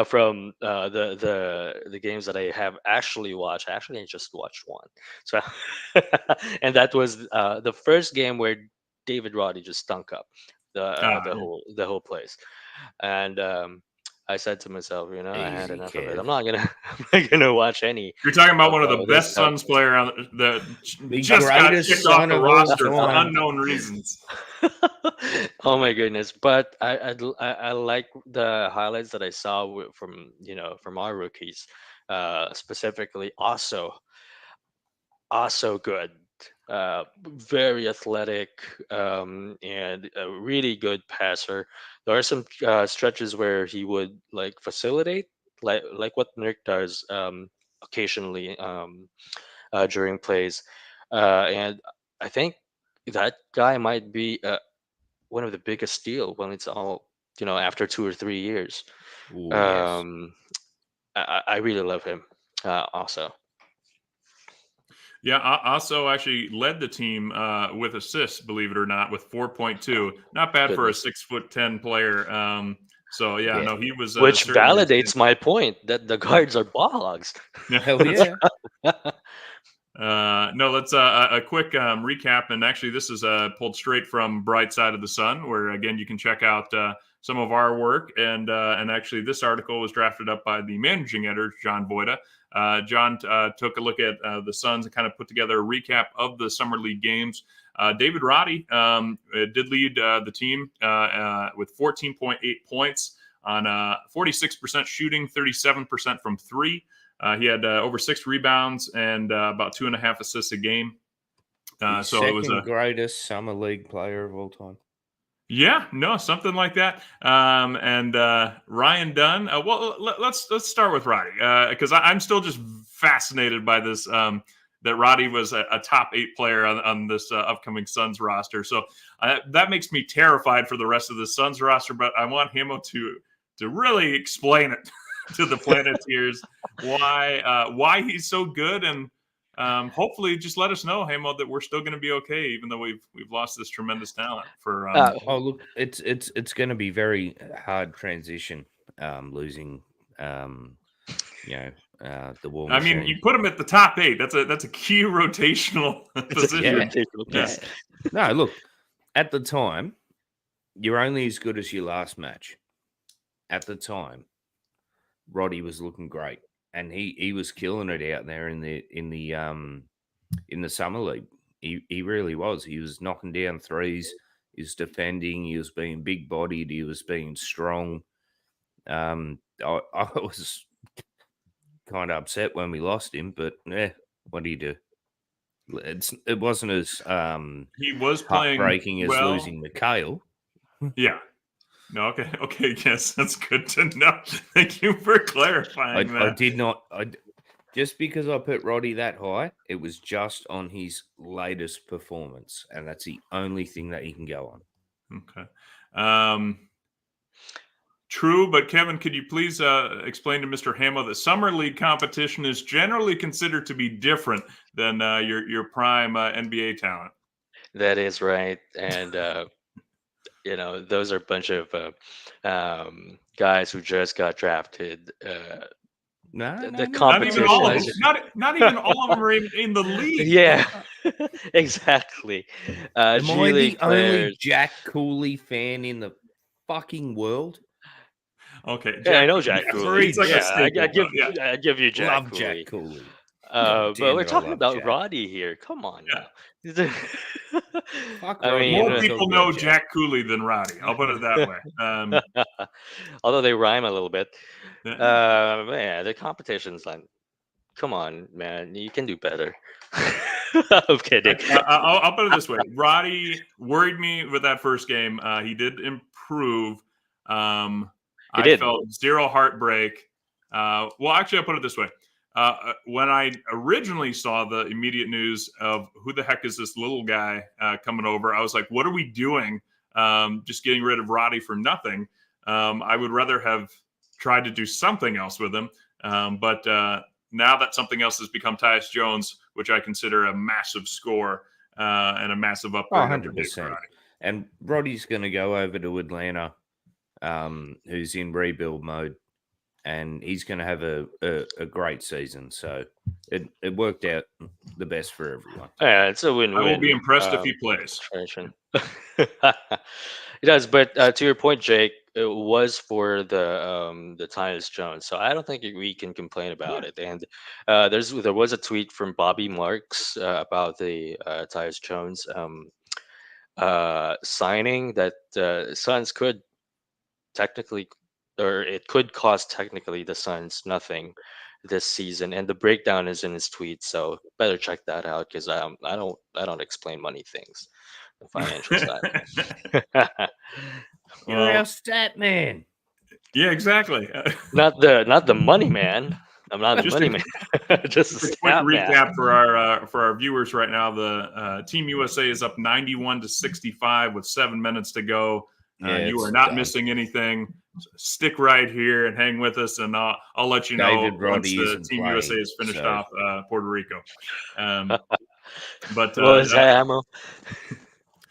Speaker 3: from the games that I have actually watched. Actually, I just watched one. So, and that was the first game where David Roddy just stunk up the whole place, and I said to myself, I had enough of it. I'm not gonna watch any.
Speaker 2: You're talking about one of the best Suns player on the just got kicked off the roster for unknown reasons.
Speaker 3: Oh my goodness! But I like the highlights that I saw from our rookies, specifically also good. Very athletic, and a really good passer. There are some stretches where he would like facilitate, like what Nick does occasionally during plays, and I think that guy might be one of the biggest steal when it's all after 2 or 3 years.
Speaker 4: Ooh, yes.
Speaker 3: I really love him also.
Speaker 2: Yeah, also actually led the team with assists, believe it or not, with 4.2. Not bad for a 6'10" player. So yeah, no, he was.
Speaker 3: Which validates my point that the guards are ball hogs.
Speaker 4: Hell yeah.
Speaker 2: No, let's a quick recap, and actually this is pulled straight from Bright Side of the Sun, where again you can check out some of our work, and actually this article was drafted up by the managing editor John Boyda. John took a look at the Suns and kind of put together a recap of the Summer League games. David Roddy did lead the team with 14.8 points on 46% shooting, 37% from three. He had over 6 rebounds and about 2.5 assists a game. So it was a
Speaker 4: greatest Summer League player of all time.
Speaker 2: Yeah, no, something like that. And Ryan Dunn. Well, let's start with Roddy because I'm still just fascinated by this. That Roddy was a top 8 player on this upcoming Suns roster. So that makes me terrified for the rest of the Suns roster. But I want Hamo to really explain it to the Planeteers why he's so good, and hopefully just let us know, Hamo, that we're still going to be okay, even though we've lost this tremendous talent for.
Speaker 4: Oh, look, it's going to be very hard transition, losing, the War
Speaker 2: I
Speaker 4: Machine.
Speaker 2: mean, you put him at the top 8. That's a key rotational position.
Speaker 4: Yeah. No, look, at the time, you're only as good as your last match. At the time, Roddy was looking great, and he was killing it out there in the summer league. He really was. He was knocking down threes. He was defending. He was being big bodied. He was being strong. I was kind of upset when we lost him, but what do you do? It wasn't as
Speaker 2: He was playing
Speaker 4: heartbreaking as
Speaker 2: well.
Speaker 4: losing Mikhail.
Speaker 2: Yeah. No, okay, yes, that's good to know. Thank you for clarifying that.
Speaker 4: I did not. Just because I put Roddy that high, it was just on his latest performance, and that's the only thing that he can go on.
Speaker 2: Okay. True, but Kevin, could you please explain to Mr. Hamo that summer league competition is generally considered to be different than your prime NBA talent?
Speaker 3: That is right, and those are a bunch of guys who just got drafted.
Speaker 4: No,
Speaker 3: The
Speaker 2: Not even all of them.
Speaker 3: competition.
Speaker 2: Not even all of them are in the league.
Speaker 3: Yeah, exactly.
Speaker 4: Am
Speaker 3: G
Speaker 4: I the
Speaker 3: League
Speaker 4: only
Speaker 3: players.
Speaker 4: Jack Cooley fan in the fucking world?
Speaker 2: Okay,
Speaker 3: Yeah, I know
Speaker 2: Jack.
Speaker 3: Jack
Speaker 2: Yes,
Speaker 3: Cooley.
Speaker 2: he's like a
Speaker 3: Yeah,
Speaker 2: staple. Yeah.
Speaker 3: I give you Jack
Speaker 4: Love
Speaker 3: Cooley.
Speaker 4: Jack Cooley. God
Speaker 3: But
Speaker 4: damn
Speaker 3: we're
Speaker 4: it, I
Speaker 3: talking
Speaker 4: love
Speaker 3: about
Speaker 4: Jack.
Speaker 3: Roddy here. Come on
Speaker 2: Yeah.
Speaker 3: now.
Speaker 4: Fuck
Speaker 3: I
Speaker 4: Roddy.
Speaker 3: mean,
Speaker 2: More
Speaker 4: Let's
Speaker 2: people
Speaker 4: talk
Speaker 2: know
Speaker 4: about
Speaker 2: Jack Cooley than Roddy. I'll put it that way.
Speaker 3: although they rhyme a little bit.
Speaker 2: Yeah.
Speaker 3: Man, the competition's like, come on, man, you can do better. I'm kidding.
Speaker 2: I'll put it this way. Roddy worried me with that first game. He did improve.
Speaker 3: He
Speaker 2: I
Speaker 3: did.
Speaker 2: felt zero heartbreak. Well, actually, I'll put it this way. When I originally saw the immediate news of who the heck is this little guy coming over, I was like, what are we doing? Just getting rid of Roddy for nothing. I would rather have tried to do something else with him. But now that something else has become Tyus Jones, which I consider a massive score and a massive upgrade.
Speaker 4: 100%. And Roddy's going to go over to Atlanta, who's in rebuild mode, and he's going to have a great season. So it worked out the best for everyone.
Speaker 3: Yeah, it's a win-win.
Speaker 2: I will be impressed if he plays.
Speaker 3: It does, but to your point, Jake, it was for the Tyus Jones, so I don't think we can complain about it. And there was a tweet from Bobby Marks about the Tyus Jones signing that Suns could technically, or it could cost technically the Suns nothing this season, and the breakdown is in his tweet, so better check that out because I don't explain money things, the financial side.
Speaker 4: You're our stat man.
Speaker 2: Yeah, exactly.
Speaker 3: Not the money man. I'm not the
Speaker 2: Just
Speaker 3: money
Speaker 2: a-
Speaker 3: man. Just a
Speaker 2: Quick
Speaker 3: stat man.
Speaker 2: recap for our viewers right now. The Team USA is up 91-65 with 7 minutes to go. You are not missing anything. Stick right here and hang with us, and I'll let you know
Speaker 4: David
Speaker 2: once
Speaker 4: Roddy
Speaker 2: the
Speaker 4: isn't
Speaker 2: Team
Speaker 4: playing,
Speaker 2: USA is finished
Speaker 4: so-
Speaker 2: off Puerto Rico. But
Speaker 3: What was that, Ammo?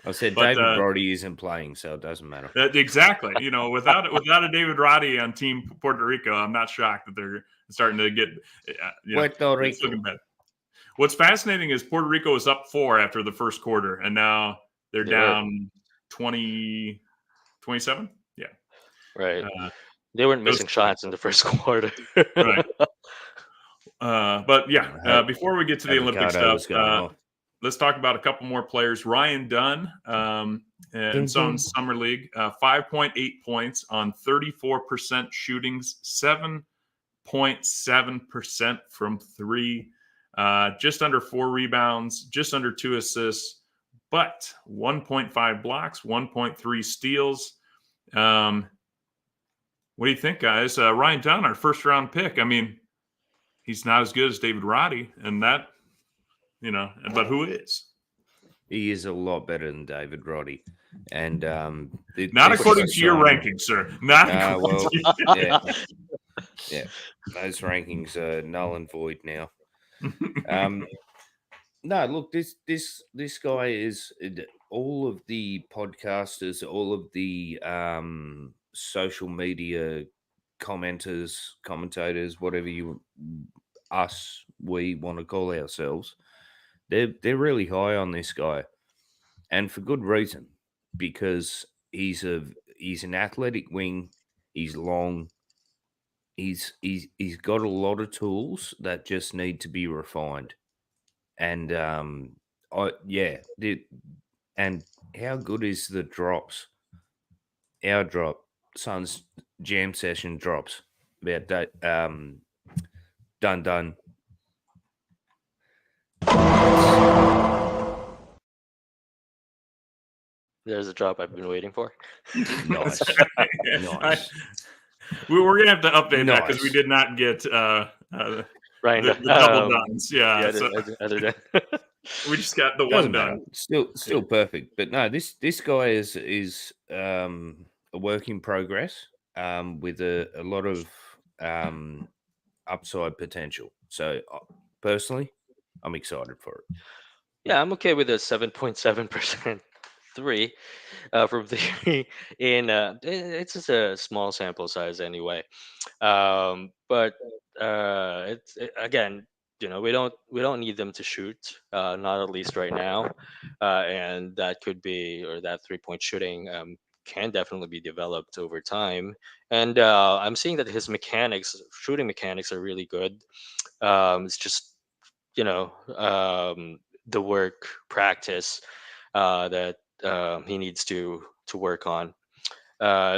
Speaker 4: I said
Speaker 2: But,
Speaker 4: David Roddy isn't playing, so it doesn't matter.
Speaker 2: exactly. Without a David Roddy on Team Puerto Rico, I'm not shocked that they're starting to get
Speaker 4: Puerto
Speaker 2: it's
Speaker 4: Rico.
Speaker 2: looking bad. What's fascinating is Puerto Rico was up 4 after the first quarter, and now they're down 20, 27. Yeah,
Speaker 3: Right. They weren't missing shots in the first quarter.
Speaker 2: right. But yeah, before we get to the Olympic stuff, let's talk about a couple more players. Ryan Dunn in Suns Summer League, 5.8 points on 34% shootings, 7.7% from 3, just under 4 rebounds, just under 2 assists, but 1.5 blocks, 1.3 steals. What do you think, guys? Ryan Dunn, our first round pick. I mean, he's not as good as David Roddy, and that, but who is?
Speaker 4: He is a lot better than David Roddy. And
Speaker 2: not according to your rankings, sir. Not
Speaker 4: well,
Speaker 2: to
Speaker 4: yeah. Those rankings are null and void now. No, look, this guy is all of the podcasters, all of the social media commenters, commentators, whatever we want to call ourselves. They're really high on this guy, and for good reason, because he's an athletic wing. He's long. He's got a lot of tools that just need to be refined. And and how good is the drops? Our drop, Sun's jam session drops about that. Done.
Speaker 3: There's a drop I've been waiting for.
Speaker 4: Nice. Nice.
Speaker 2: We're gonna have to update that because we
Speaker 4: Nice.
Speaker 2: did not get
Speaker 3: Right.
Speaker 2: the double duns. Yeah,
Speaker 3: The other than
Speaker 2: we just got the one
Speaker 4: Doesn't matter.
Speaker 2: done.
Speaker 4: Still perfect. But no, this guy is a work in progress with a lot of upside potential. So personally, I'm excited for it.
Speaker 3: Yeah, I'm okay with a 7.7% 3 from 3 in it's just a small sample size anyway. But again, we don't need them to shoot, not at least right now. And that could be, or that 3-point shooting can definitely be developed over time. And I'm seeing that his shooting mechanics are really good. It's just the work practice that he needs to work on.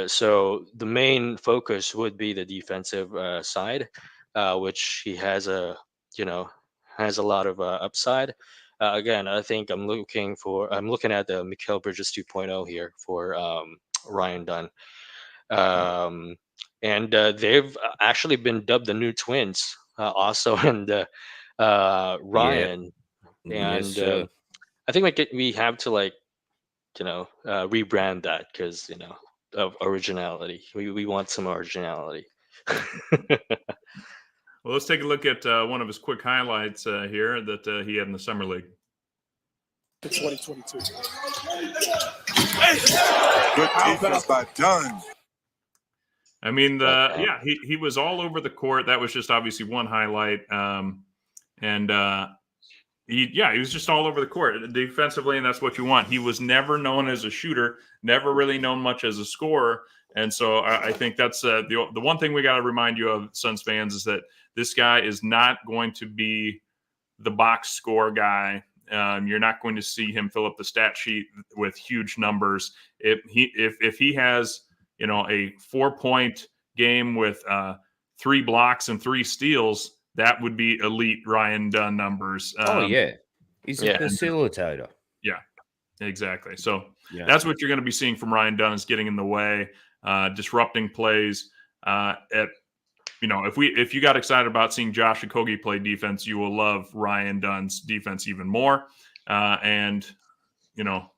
Speaker 3: So the main focus would be the defensive side, which he has has a lot of upside. Again, I think I'm looking at the Mikal Bridges 2.0 here for Ryan Dunn. And they've actually been dubbed the new twins, also, and Ryan. And
Speaker 4: Yes, sir.
Speaker 3: I think we have to rebrand that because of originality. We want some originality.
Speaker 2: Well, let's take a look at one of his quick highlights here that he had in the summer league.
Speaker 7: 2022.
Speaker 6: Good defense by Dunn.
Speaker 2: I mean, he was all over the court. That was just obviously one highlight. He was just all over the court defensively, and that's what you want. He was never known as a shooter, never really known much as a scorer. And so I think that's the one thing we got to remind you of, Suns fans, is that this guy is not going to be the box score guy. You're not going to see him fill up the stat sheet with huge numbers. If he has a 4-point game with 3 blocks and 3 steals, that would be elite Ryan Dunn numbers.
Speaker 4: He's a facilitator.
Speaker 2: Yeah, exactly. So that's what you're going to be seeing from Ryan Dunn, is getting in the way, disrupting plays. If you got excited about seeing Josh Okogie play defense, you will love Ryan Dunn's defense even more. And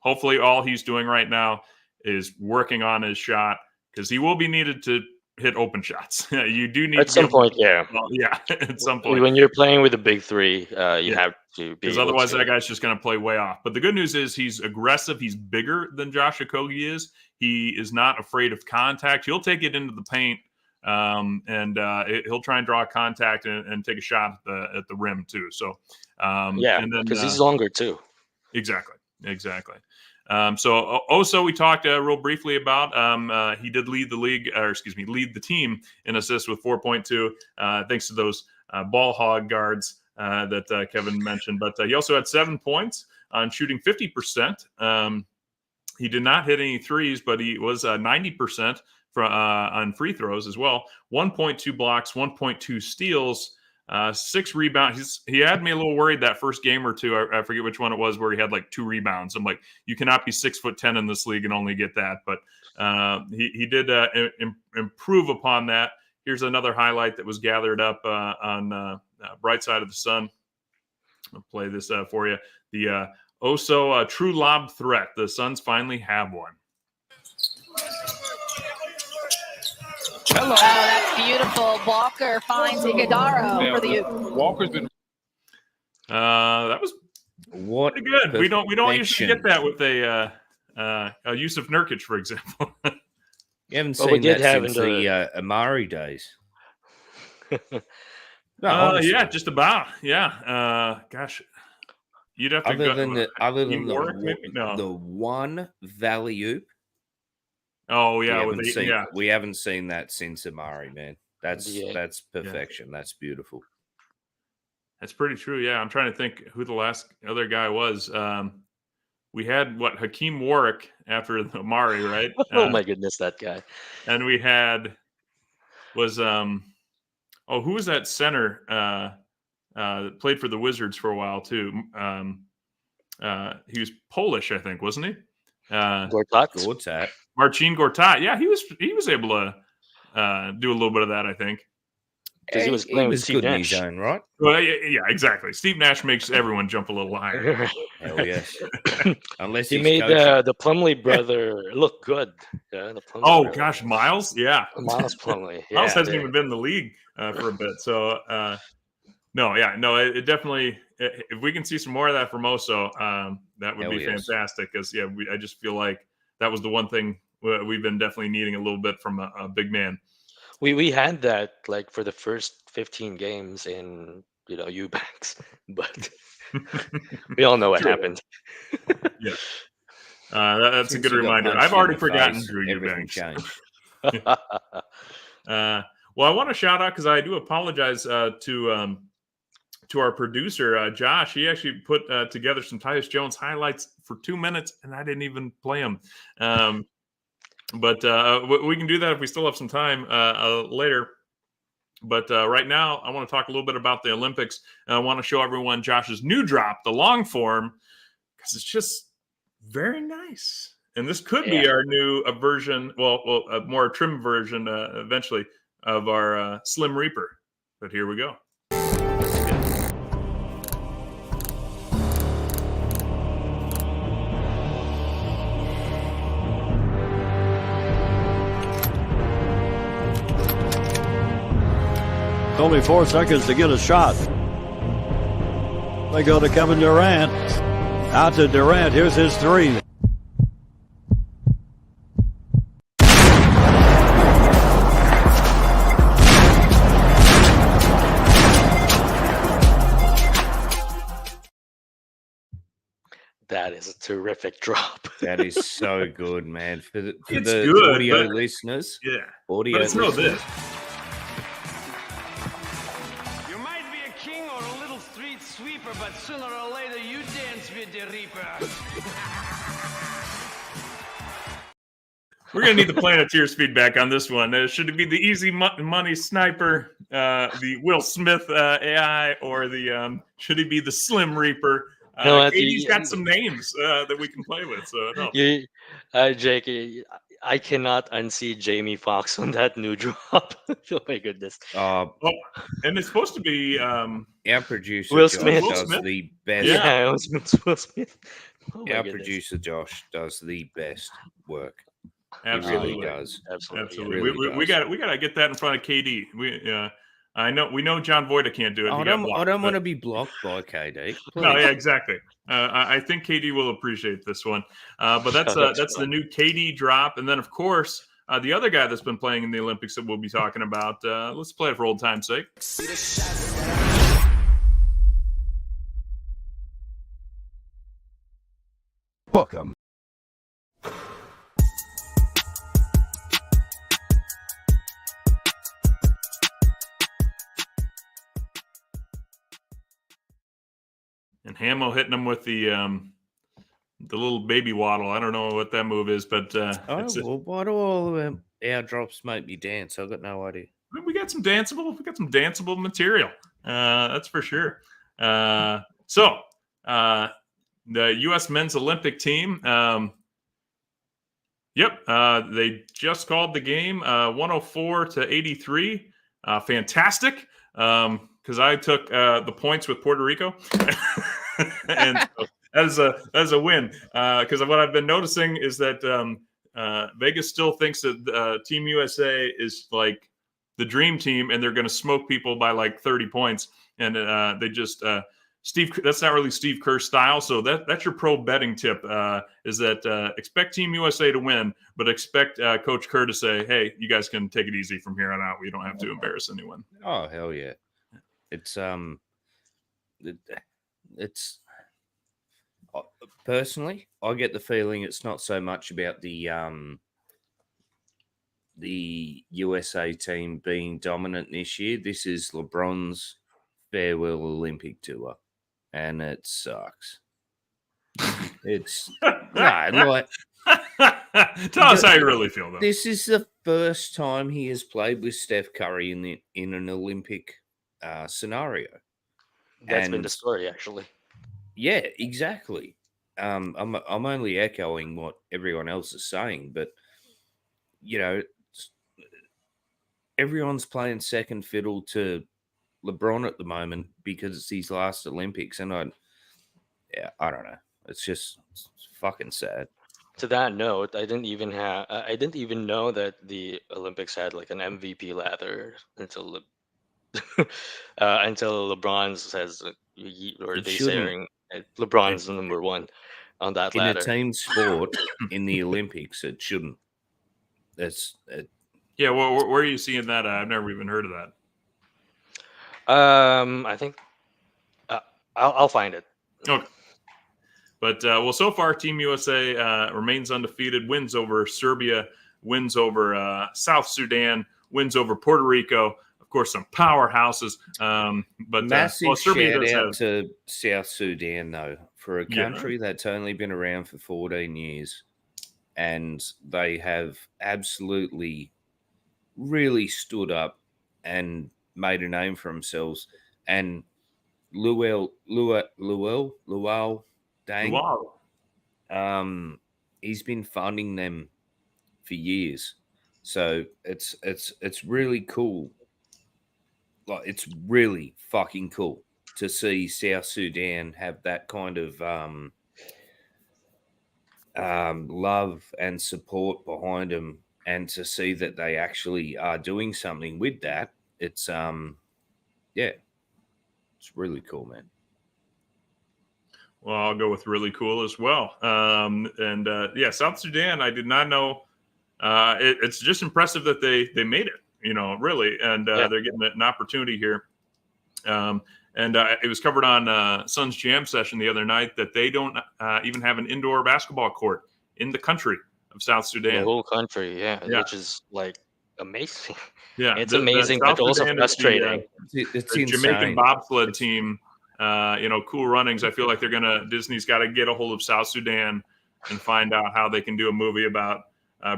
Speaker 2: hopefully all he's doing right now is working on his shot, because he will be needed to hit open shots. You do need
Speaker 3: at some point.
Speaker 2: Yeah, at some point.
Speaker 3: When you're playing with a big 3, you have to be,
Speaker 2: because otherwise that guy's just going to play way off. But the good news is he's aggressive. He's bigger than Josh Okogie is. He is not afraid of contact. He'll take it into the paint, and he'll try and draw contact and take a shot at the rim too. So
Speaker 3: because he's longer too.
Speaker 2: Exactly. So Oso, we talked real briefly about. He did lead the team in assists with 4.2, thanks to those ball hog guards that Kevin mentioned. But he also had 7 points on shooting 50%. He did not hit any threes, but he was 90% on free throws as well. 1.2 blocks, 1.2 steals. 6 rebounds. He had me a little worried that first game or two. I forget which one it was where he had like 2 rebounds. I'm like, you cannot be 6'10" in this league and only get that. But he did improve upon that. Here's another highlight that was gathered up on Bright Side of the Sun. I'll play this for you. The true lob threat. The Suns finally have one.
Speaker 7: Hello. Oh, that's beautiful. Walker finds Iguodaro for the.
Speaker 1: Walker's been.
Speaker 2: That was pretty good. We don't usually get that with a Yusuf Nurkic, for example.
Speaker 4: You haven't seen that since the Amari days. No,
Speaker 2: yeah, just about. Yeah. Gosh, you'd have to
Speaker 4: other
Speaker 2: go.
Speaker 4: Than
Speaker 2: the
Speaker 4: one Valley-oop.
Speaker 2: Oh yeah,
Speaker 4: we haven't seen that since Amari, man. That's perfection. Yeah. That's beautiful.
Speaker 2: That's pretty true. Yeah, I'm trying to think who the last other guy was. We had Hakeem Warwick after Amari, right?
Speaker 3: Oh my goodness, that guy.
Speaker 2: And we had who was that center? Played for the Wizards for a while too. He was Polish, I think, wasn't he?
Speaker 3: Gortat.
Speaker 2: Marcin Gortat. Yeah, he was able to do a little bit of that, I think.
Speaker 3: Because he was playing with Steve Nash.
Speaker 4: His own, right?
Speaker 2: Well, yeah, exactly. Steve Nash makes everyone jump a little higher.
Speaker 4: Hell yes. Unless
Speaker 3: he made the Plumlee brother look good. Yeah, the Plumlee brother.
Speaker 2: Gosh, Miles? Yeah.
Speaker 3: Miles Plumlee. Yeah,
Speaker 2: Miles hasn't even been in the league for a bit. So, it definitely, if we can see some more of that from Oso, that would be fantastic. Because, I just feel like that was the one thing we've been definitely needing a little bit from a big man.
Speaker 3: We had that like for the first 15 games in Eubanks, but we all know what happened.
Speaker 2: Yeah, that's a good reminder. I've already forgotten Drew Eubanks. Well, I want to shout out because I do apologize to our producer Josh. He actually put together some Tyus Jones highlights for 2 minutes, and I didn't even play them. But we can do that if we still have some time later. But right now, I want to talk a little bit about the Olympics. And I want to show everyone Josh's new drop, the long form, because it's just very nice. And this could be our new version, a more trim version eventually of our Slim Reaper. But here we go.
Speaker 8: Only 4 seconds to get a shot. They go to Kevin Durant. Out to Durant. Here's his 3.
Speaker 3: That is a terrific drop.
Speaker 4: That is so good, man. For the
Speaker 2: good,
Speaker 4: audio listeners.
Speaker 2: Yeah.
Speaker 4: Audio
Speaker 2: but it's
Speaker 4: listeners.
Speaker 2: No this.
Speaker 5: Sweeper, but sooner or later you dance with the Reaper.
Speaker 2: We're going to need the Planeteers feedback on this one. Should it be the easy money sniper, the Will Smith AI, or should he be the Slim Reaper? He's got some names that we can play with. So no.
Speaker 3: Jake, I cannot unsee Jamie Foxx on that new drop. Oh my goodness.
Speaker 2: And it's supposed to be
Speaker 4: our producer
Speaker 3: Will
Speaker 4: Josh
Speaker 3: Smith
Speaker 4: does the best.
Speaker 3: Yeah, it was Will Smith.
Speaker 4: Our producer Josh does the best work.
Speaker 2: Absolutely.
Speaker 4: He really does.
Speaker 2: Absolutely.
Speaker 4: Really
Speaker 2: we got to get that in front of KD. We know John Voida can't do it.
Speaker 4: I don't want to be blocked by KD. Please.
Speaker 2: No, yeah, exactly. I think KD will appreciate this one. But that's the new KD drop, and then of course the other guy that's been playing in the Olympics that we'll be talking about. Let's play it for old time's sake.
Speaker 8: Welcome.
Speaker 2: And Hamo hitting him with the little baby waddle. I don't know what that move is, but
Speaker 4: why do all our drops make me dance? I've got no idea.
Speaker 2: we got some danceable material. That's for sure. So the U.S. Men's Olympic team. They just called the game 104 to 83. Fantastic. Because I took the points with Puerto Rico, and so that is a win. Because what I've been noticing is that Vegas still thinks that Team USA is like the dream team, and they're going to smoke people by like 30 points. And they just that's not really Steve Kerr's style. So that's your pro betting tip is that expect Team USA to win, but expect Coach Kerr to say, "Hey, you guys can take it easy from here on out. We don't have to embarrass anyone."
Speaker 4: Oh, hell yeah. It's personally, I get the feeling it's not so much about the USA team being dominant this year. This is LeBron's farewell Olympic tour, and it sucks. It's like
Speaker 2: tell us how you really feel, though.
Speaker 4: This is the first time he has played with Steph Curry in an Olympic scenario.
Speaker 3: That's been the story, actually.
Speaker 4: Yeah, exactly. I'm only echoing what everyone else is saying, but everyone's playing second fiddle to LeBron at the moment because it's his last Olympics, and I don't know. It's fucking sad.
Speaker 3: To that note, I didn't even know that the Olympics had like an MVP ladder until LeBron says LeBron's the number one on that ladder.
Speaker 4: In a team sport in the Olympics, it shouldn't.
Speaker 2: Yeah, well, where are you seeing that? I've never even heard of that.
Speaker 3: I think I'll find it.
Speaker 2: Okay. But so far, Team USA remains undefeated. Wins over Serbia, wins over South Sudan, wins over Puerto Rico. Of course, some powerhouses. But
Speaker 4: massive
Speaker 2: Serbia
Speaker 4: shout out to South Sudan, though, for a country that's only been around for 14 years, and they have absolutely really stood up and made a name for themselves. And Luau Dang.
Speaker 2: Wow.
Speaker 4: He's been funding them for years, so it's really cool. Like, it's really fucking cool to see South Sudan have that kind of love and support behind them, and to see that they actually are doing something with that. It's it's really cool, man.
Speaker 2: Well, I'll go with really cool as well. South Sudan, I did not know. It's just impressive that they made it, really. And they're getting an opportunity here. It was covered on Suns Jam Session the other night that they don't even have an indoor basketball court in the country of South Sudan.
Speaker 3: The whole country, which is like amazing.
Speaker 2: Yeah,
Speaker 3: it's amazing, but also frustrating.
Speaker 2: It's the Jamaican bobsled team. Cool Runnings. I feel like Disney's got to get a hold of South Sudan and find out how they can do a movie about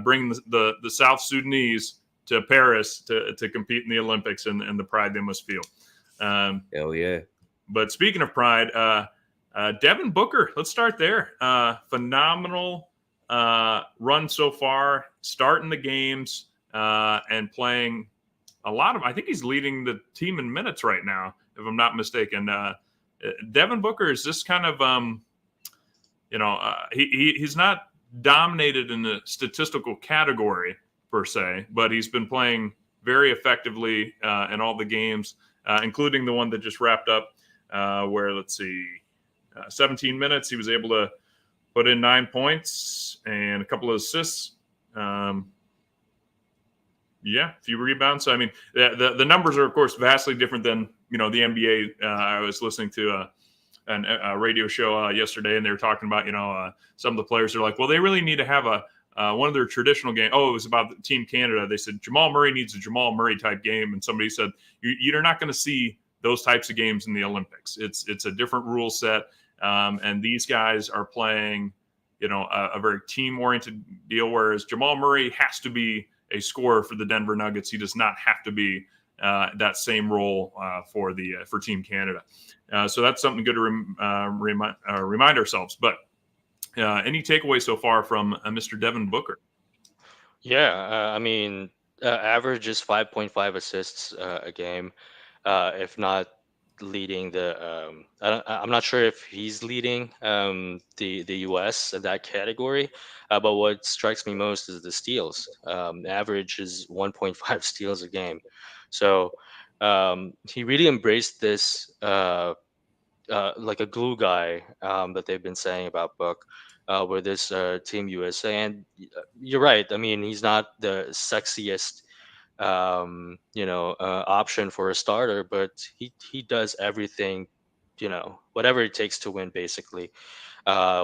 Speaker 2: bringing the South Sudanese to Paris to compete in the Olympics and the pride they must feel.
Speaker 4: Hell yeah.
Speaker 2: But speaking of pride, Devin Booker, let's start there. Phenomenal run so far, starting the games and playing a lot of, I think he's leading the team in minutes right now, if I'm not mistaken. Devin Booker is just kind of, he's not dominated in the statistical category per se, but he's been playing very effectively in all the games, including the one that just wrapped up where, 17 minutes, he was able to put in 9 points and a couple of assists. A few rebounds. So, I mean, the numbers are, of course, vastly different than, the NBA. I was listening to a radio show yesterday, and they were talking about, some of the players are like, well, they really need to have one of their traditional games. Oh, it was about Team Canada. They said Jamal Murray needs a Jamal Murray type game. And somebody said, you're not going to see those types of games in the Olympics. It's a different rule set. And these guys are playing, a very team-oriented deal, whereas Jamal Murray has to be a scorer for the Denver Nuggets. He does not have to be that same role for Team Canada. So that's something good to remind ourselves. But any takeaway so far from Mr. Devin Booker?
Speaker 3: Yeah, I mean, average is 5.5 assists a game, if not leading the. I'm not sure if he's leading the U.S. in that category, but what strikes me most is the steals. Average is 1.5 steals a game, so he really embraced this. Like a glue guy that they've been saying about Book with this Team USA. And you're right. I mean, he's not the sexiest, option for a starter, but he does everything, whatever it takes to win, basically,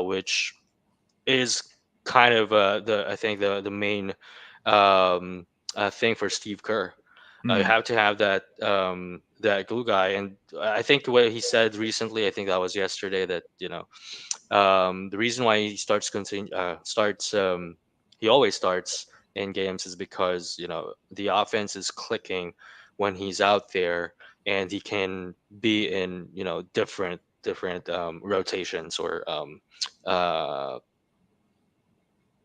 Speaker 3: which is kind of I think the main thing for Steve Kerr. You have to have that glue guy, and I think what he said recently, I think that was yesterday, that the reason why he he always starts in games is because the offense is clicking when he's out there, and he can be in different rotations or uh,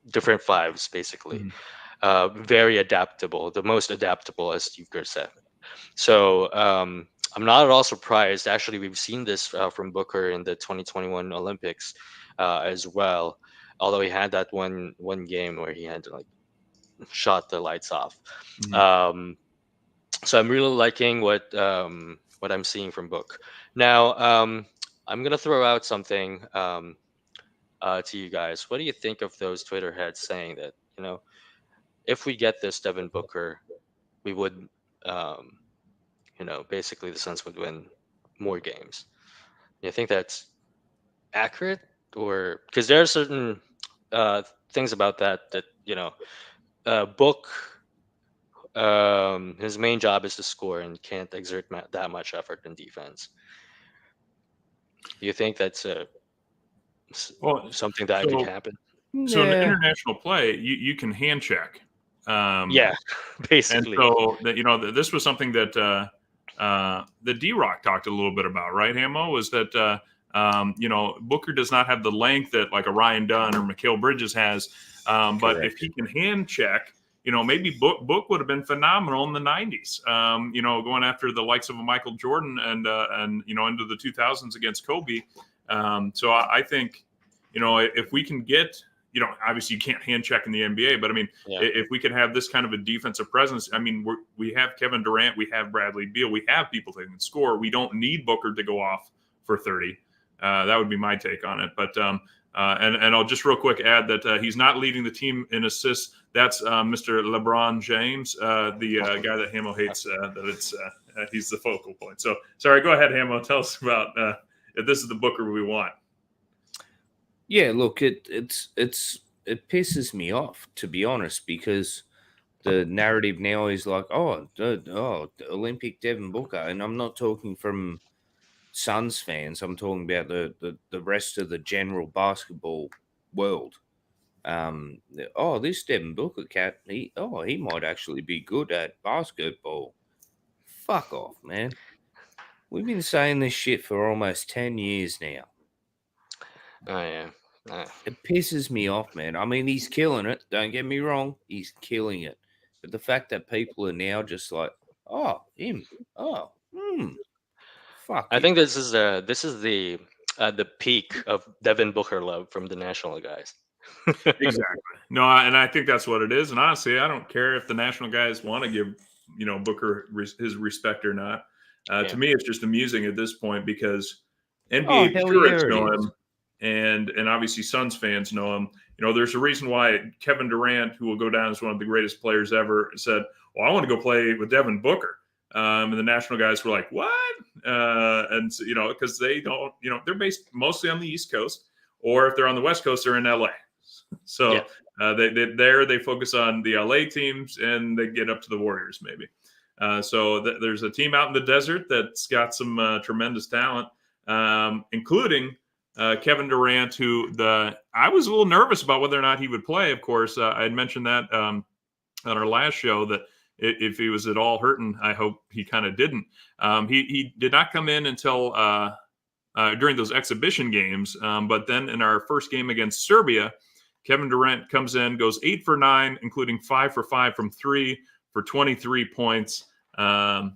Speaker 3: different fives, basically. Very adaptable, the most adaptable, as Steve Kerr said. So I'm not at all surprised. Actually, we've seen this from Booker in the 2021 Olympics as well. Although he had that one game where he had to shot the lights off. So I'm really liking what I'm seeing from Book. Now I'm gonna throw out something to you guys. What do you think of those Twitter heads saying that if we get this Devin Booker, we would basically the Suns would win more games? You think that's accurate, or because there are certain things about that Book, his main job is to score and can't exert that much effort in defense. Do you think that's something that could happen?
Speaker 2: So in international play, you can hand check.
Speaker 3: Yeah, basically.
Speaker 2: And so that this was something that the D-Rock talked a little bit about, right, Hamo? Was that Booker does not have the length that like a Ryan Dunn or Mikal Bridges has, but if he can hand check, maybe Book would have been phenomenal in the 90s. Going after the likes of a Michael Jordan and into the 2000s against Kobe. So I think if we can get. Obviously you can't hand check in the NBA, but I mean, if we could have this kind of a defensive presence, I mean, we have Kevin Durant, we have Bradley Beal, we have people that can score. We don't need Booker to go off for 30. That would be my take on it. But and I'll just real quick add that he's not leading the team in assists. That's Mr. LeBron James, the guy that Hamo hates. He's the focal point. So sorry, go ahead, Hamo. Tell us about if this is the Booker we want.
Speaker 4: Yeah, look, it pisses me off, to be honest, because the narrative now is like, the Olympic Devin Booker, and I'm not talking from Suns fans. I'm talking about the rest of the general basketball world. This Devin Booker cat, he might actually be good at basketball. Fuck off, man. We've been saying this shit for almost 10 years now.
Speaker 3: Oh, yeah.
Speaker 4: It pisses me off, man. I mean, he's killing it. Don't get me wrong. He's killing it. But the fact that people are now just like, him. Fuck.
Speaker 3: I think this is the peak of Devin Booker love from the national guys.
Speaker 2: Exactly. No, and I think that's what it is. And honestly, I don't care if the national guys want to give Booker his respect or not. To me, it's just amusing at this point because NBA purists know him. And obviously Suns fans know him. There's a reason why Kevin Durant, who will go down as one of the greatest players ever, said, well, I want to go play with Devin Booker. And the national guys were like, what? And because they don't, they're based mostly on the East Coast, or if they're on the West Coast, they're in LA. So they focus on the LA teams and they get up to the Warriors maybe. So there's a team out in the desert that's got some tremendous talent, including Kevin Durant, who I was a little nervous about whether or not he would play. Of course, I had mentioned that on our last show that if he was at all hurting, I hope he kind of didn't. He did not come in until during those exhibition games. But then in our first game against Serbia, Kevin Durant comes in, goes 8 for 9, including 5 for 5 from 3 for 23 points. Guys,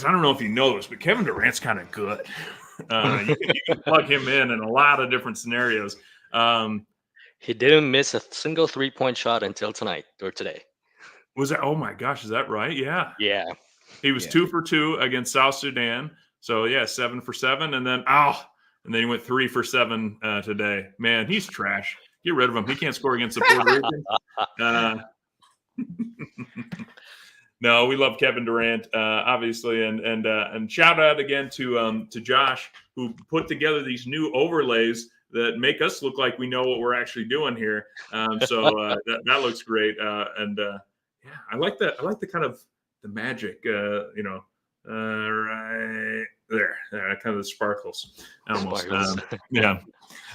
Speaker 2: I don't know if you know this, but Kevin Durant's kind of good. You can plug him in a lot of different scenarios.
Speaker 3: He didn't miss a single 3-point shot until tonight or today.
Speaker 2: Was that? Oh my gosh, is that right? Yeah.
Speaker 3: Yeah.
Speaker 2: He was 2 for 2 against South Sudan. So yeah, 7 for 7, and then he went 3 for 7 today. Man, he's trash. Get rid of him. He can't score against the Puerto Rican. No, we love Kevin Durant, obviously, and shout out again to Josh, who put together these new overlays that make us look like we know what we're actually doing here. So that looks great, and yeah, I like that. I like the kind of the magic, right there, kind of the sparkles, almost. Yeah,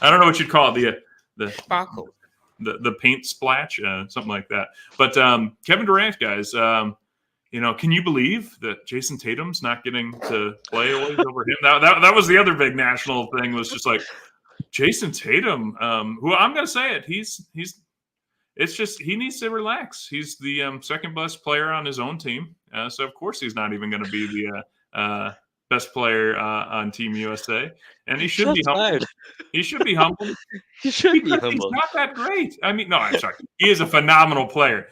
Speaker 2: I don't know what you'd call it, the
Speaker 4: Sparkle,
Speaker 2: the paint splash, something like that. But Kevin Durant, guys. Can you believe that Jason Tatum's not getting to play always over him? That was the other big national thing, was just like Jason Tatum, who I'm going to say it. It's just he needs to relax. He's the second best player on his own team. So, of course, he's not even going to be the best player on Team USA. And he should be humble. He should be humble.
Speaker 3: He should be humble.
Speaker 2: He's not that great. I mean, no, I'm sorry. He is a phenomenal player.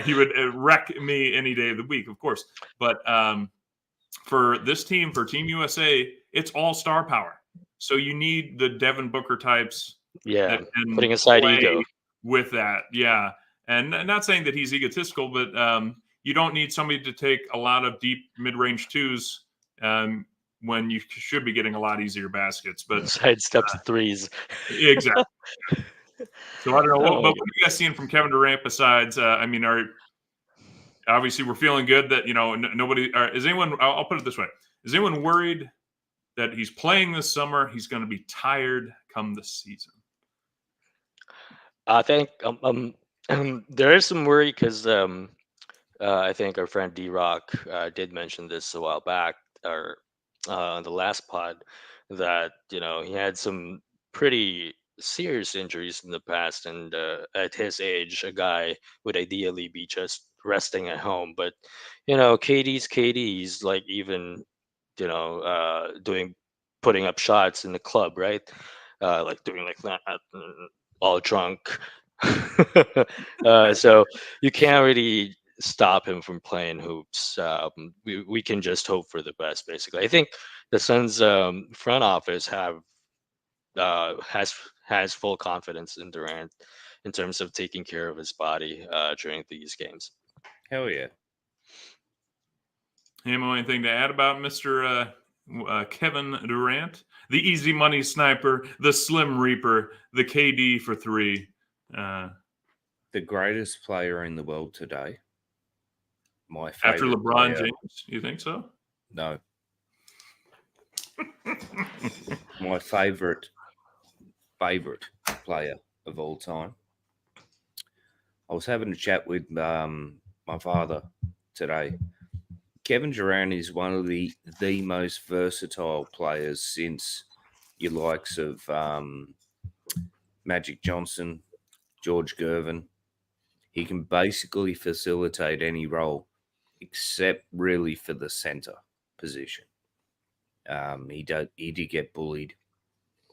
Speaker 2: He would wreck me any day of the week, of course. But for this team, for Team USA, it's all star power. So you need the Devin Booker types.
Speaker 3: Yeah, putting aside ego.
Speaker 2: With that, yeah. And not saying that he's egotistical, but you don't need somebody to take a lot of deep mid-range twos when you should be getting a lot easier baskets. But
Speaker 3: sidestep to threes.
Speaker 2: Exactly. So I don't know. But what are you guys seeing from Kevin Durant besides, obviously we're feeling good that, nobody – is anyone – I'll put it this way. Is anyone worried that he's playing this summer, he's going to be tired come the season?
Speaker 3: I think there is some worry because I think our friend D-Rock did mention this a while back, or on the last pod, that he had some pretty serious injuries in the past, and at his age, a guy would ideally be just resting at home. But KD's like even putting up shots in the club, right? Like doing like that. All drunk. So you can't really stop him from playing hoops. We can just hope for the best, basically. I think the Suns front office has full confidence in Durant in terms of taking care of his body during these games.
Speaker 4: Hell yeah.
Speaker 2: Anything to add about Mr. Kevin Durant? The easy money sniper, the slim reaper, the KD for 3.
Speaker 4: The greatest player in the world today. My favorite
Speaker 2: After LeBron
Speaker 4: player.
Speaker 2: James, you think so?
Speaker 4: No. My favorite player of all time. I was having a chat with my father today. Kevin Durant is one of the most versatile players since your likes of Magic Johnson, George Gervin. He can basically facilitate any role except really for the center position. He did get bullied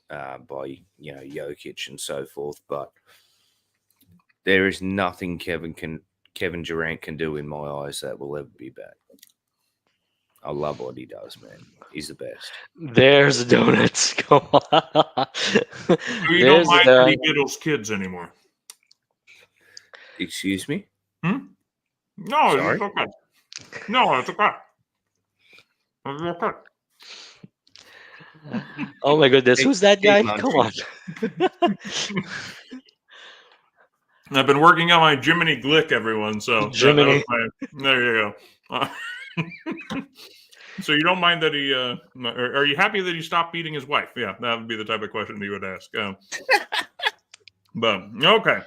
Speaker 4: by Jokic and so forth, but there is nothing Kevin Durant can do in my eyes that will ever be bad. I love what he does, man. He's the best.
Speaker 3: There's donuts. Come on.
Speaker 2: You don't mind that he diddles kids anymore?
Speaker 4: Excuse me?
Speaker 2: No,
Speaker 4: Sorry?
Speaker 2: it's okay. No, it's okay. It's okay.
Speaker 3: Oh my goodness, who's that guy? Come on.
Speaker 2: I've been working on my Jiminy Glick, everyone. So
Speaker 3: Jiminy.
Speaker 2: There you go. So you don't mind that he? Are you happy that he stopped beating his wife? Yeah, that would be the type of question he would ask. But okay.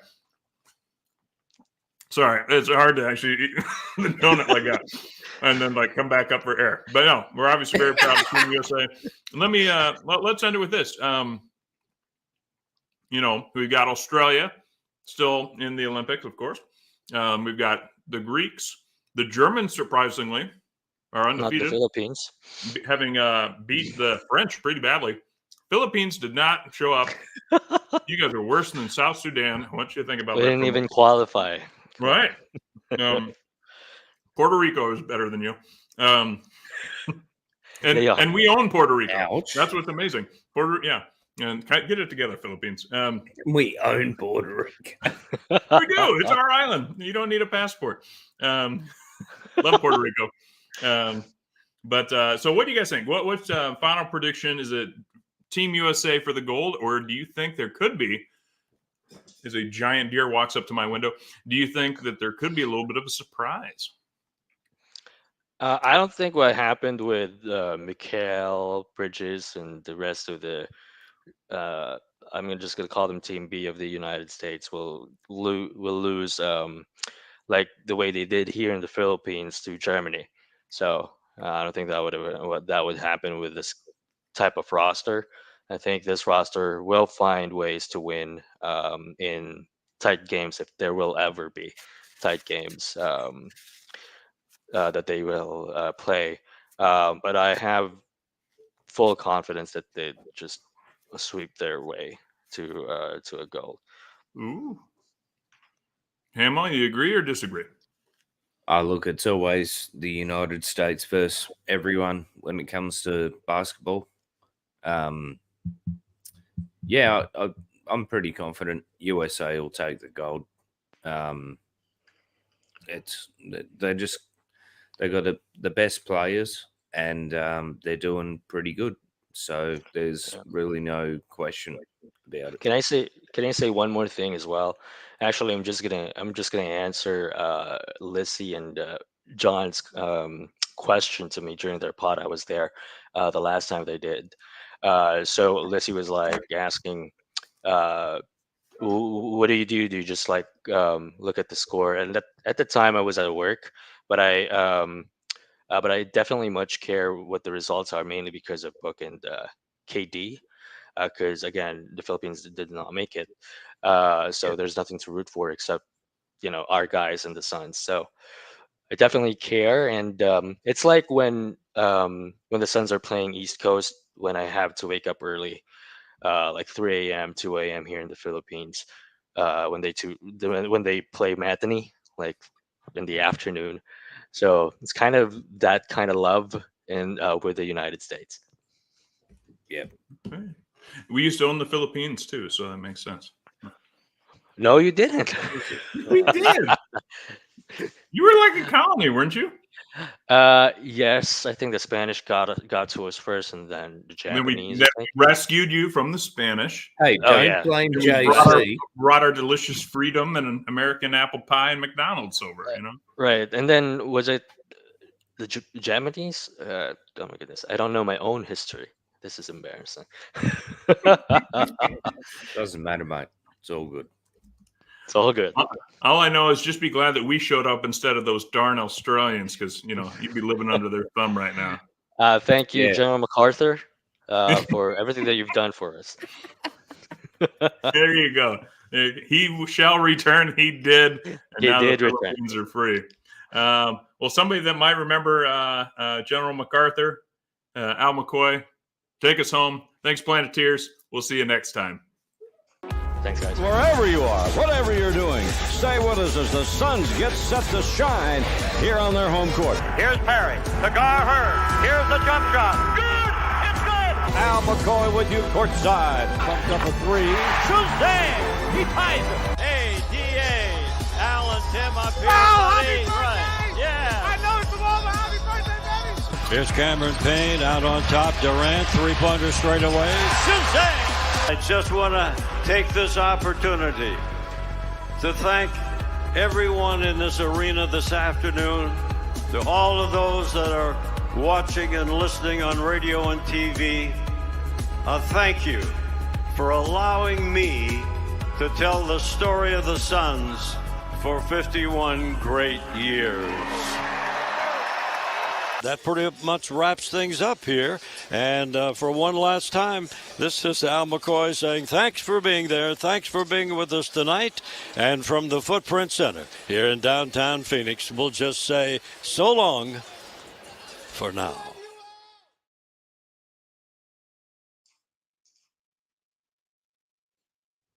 Speaker 2: Sorry, it's hard to actually eat the donut like that and then like come back up for air. But no, we're obviously very proud of Team USA. Let me let's end it with this. We've got Australia still in the Olympics, of course. We've got the Greeks, the Germans, surprisingly, are undefeated.
Speaker 3: Not the Philippines.
Speaker 2: Having beat the French pretty badly. Philippines did not show up. You guys are worse than South Sudan. I want you to think about
Speaker 3: We
Speaker 2: that.
Speaker 3: didn't even qualify.
Speaker 2: Right. Puerto Rico is better than you. And we own Puerto Rico.
Speaker 4: Ouch.
Speaker 2: That's what's amazing. And get it together, Philippines.
Speaker 4: We own Puerto Rico.
Speaker 2: We do. It's our island. You don't need a passport. Love Puerto Rico. So what do you guys think? What's final prediction? Is it Team USA for the gold, or do you think there could be, as a giant deer walks up to my window, do you think that there could be a little bit of a surprise?
Speaker 3: I don't think what happened with Mikhail Bridges and the rest of the I'm just going to call them Team B of the United States will lose like the way they did here in the Philippines to Germany. So I don't think that would happen with this type of roster. I think this roster will find ways to win in tight games, if there will ever be tight games that they will play. But I have full confidence that they just sweep their way to a goal.
Speaker 2: Ooh. Hamill, you agree or disagree?
Speaker 4: Look, it's always the United States versus everyone when it comes to basketball. I'm pretty confident USA will take the gold. They got the best players, and they're doing pretty good. So there's really no question about it.
Speaker 3: Can I say one more thing as well? Actually, I'm just gonna answer Lissy and John's question to me during their pod. I was there the last time they did. So Lissy was like asking, what do you do? Do you just like look at the score? And at the time I was at work, but I definitely much care what the results are, mainly because of Book and KD. Because again, the Philippines did not make it, so there's nothing to root for except our guys and the Suns. So I definitely care, and it's like when the Suns are playing East Coast, when I have to wake up early, like 3 a.m., 2 a.m. here in the Philippines, when they play matinee, like in the afternoon. So it's kind of that kind of love with the United States.
Speaker 4: Yeah.
Speaker 2: We used to own the Philippines too, so that makes sense.
Speaker 3: No, you didn't.
Speaker 2: We did. You were like a colony, weren't you?
Speaker 3: Yes, I think the Spanish got to us first, and then the Japanese.
Speaker 2: Then we rescued you from the Spanish.
Speaker 4: Hey, don't blame
Speaker 2: JC. Brought our delicious freedom and an American apple pie and McDonald's over,
Speaker 3: Right, and then was it the Japanese? Oh my goodness, I don't know my own history. This is embarrassing.
Speaker 4: Doesn't matter, mate. It's all good.
Speaker 3: It's all good.
Speaker 2: All I know is just be glad that we showed up instead of those darn Australians, because you'd be living under their thumb right now.
Speaker 3: Thank you, General MacArthur, for everything that you've done for us.
Speaker 2: There you go. He shall return. He did. And
Speaker 3: he
Speaker 2: now
Speaker 3: did
Speaker 2: the
Speaker 3: return.
Speaker 2: Philippines are free. Well, somebody that might remember General MacArthur, Al McCoy, take us home. Thanks, Planeteers. We'll see you next time.
Speaker 3: Thanks, guys.
Speaker 8: Wherever you are, whatever you're doing, stay with us as the Suns get set to shine here on their home court.
Speaker 5: Here's Perry. Cigar Hurd. Here's the jump shot. Good. It's good.
Speaker 8: Al McCoy with you courtside. Pumped up a three.
Speaker 5: Suzanne. He ties it. Hey, DA. Al and Tim up here.
Speaker 9: Happy birthday.
Speaker 5: Right. Yeah.
Speaker 9: I know it's the moment. Happy birthday, baby.
Speaker 8: Here's Cameron Payne out on top. Durant, three-pointer straight away.
Speaker 5: Suzanne. I just want to take this opportunity to thank everyone in this arena this afternoon, to all of those that are watching and listening on radio and TV. Thank you for allowing me to tell the story of the Suns for 51 great years. That pretty much wraps things up here. And for one last time, this is Al McCoy saying thanks for being there. Thanks for being with us tonight. And from the Footprint Center here in downtown Phoenix, we'll just say so long for now.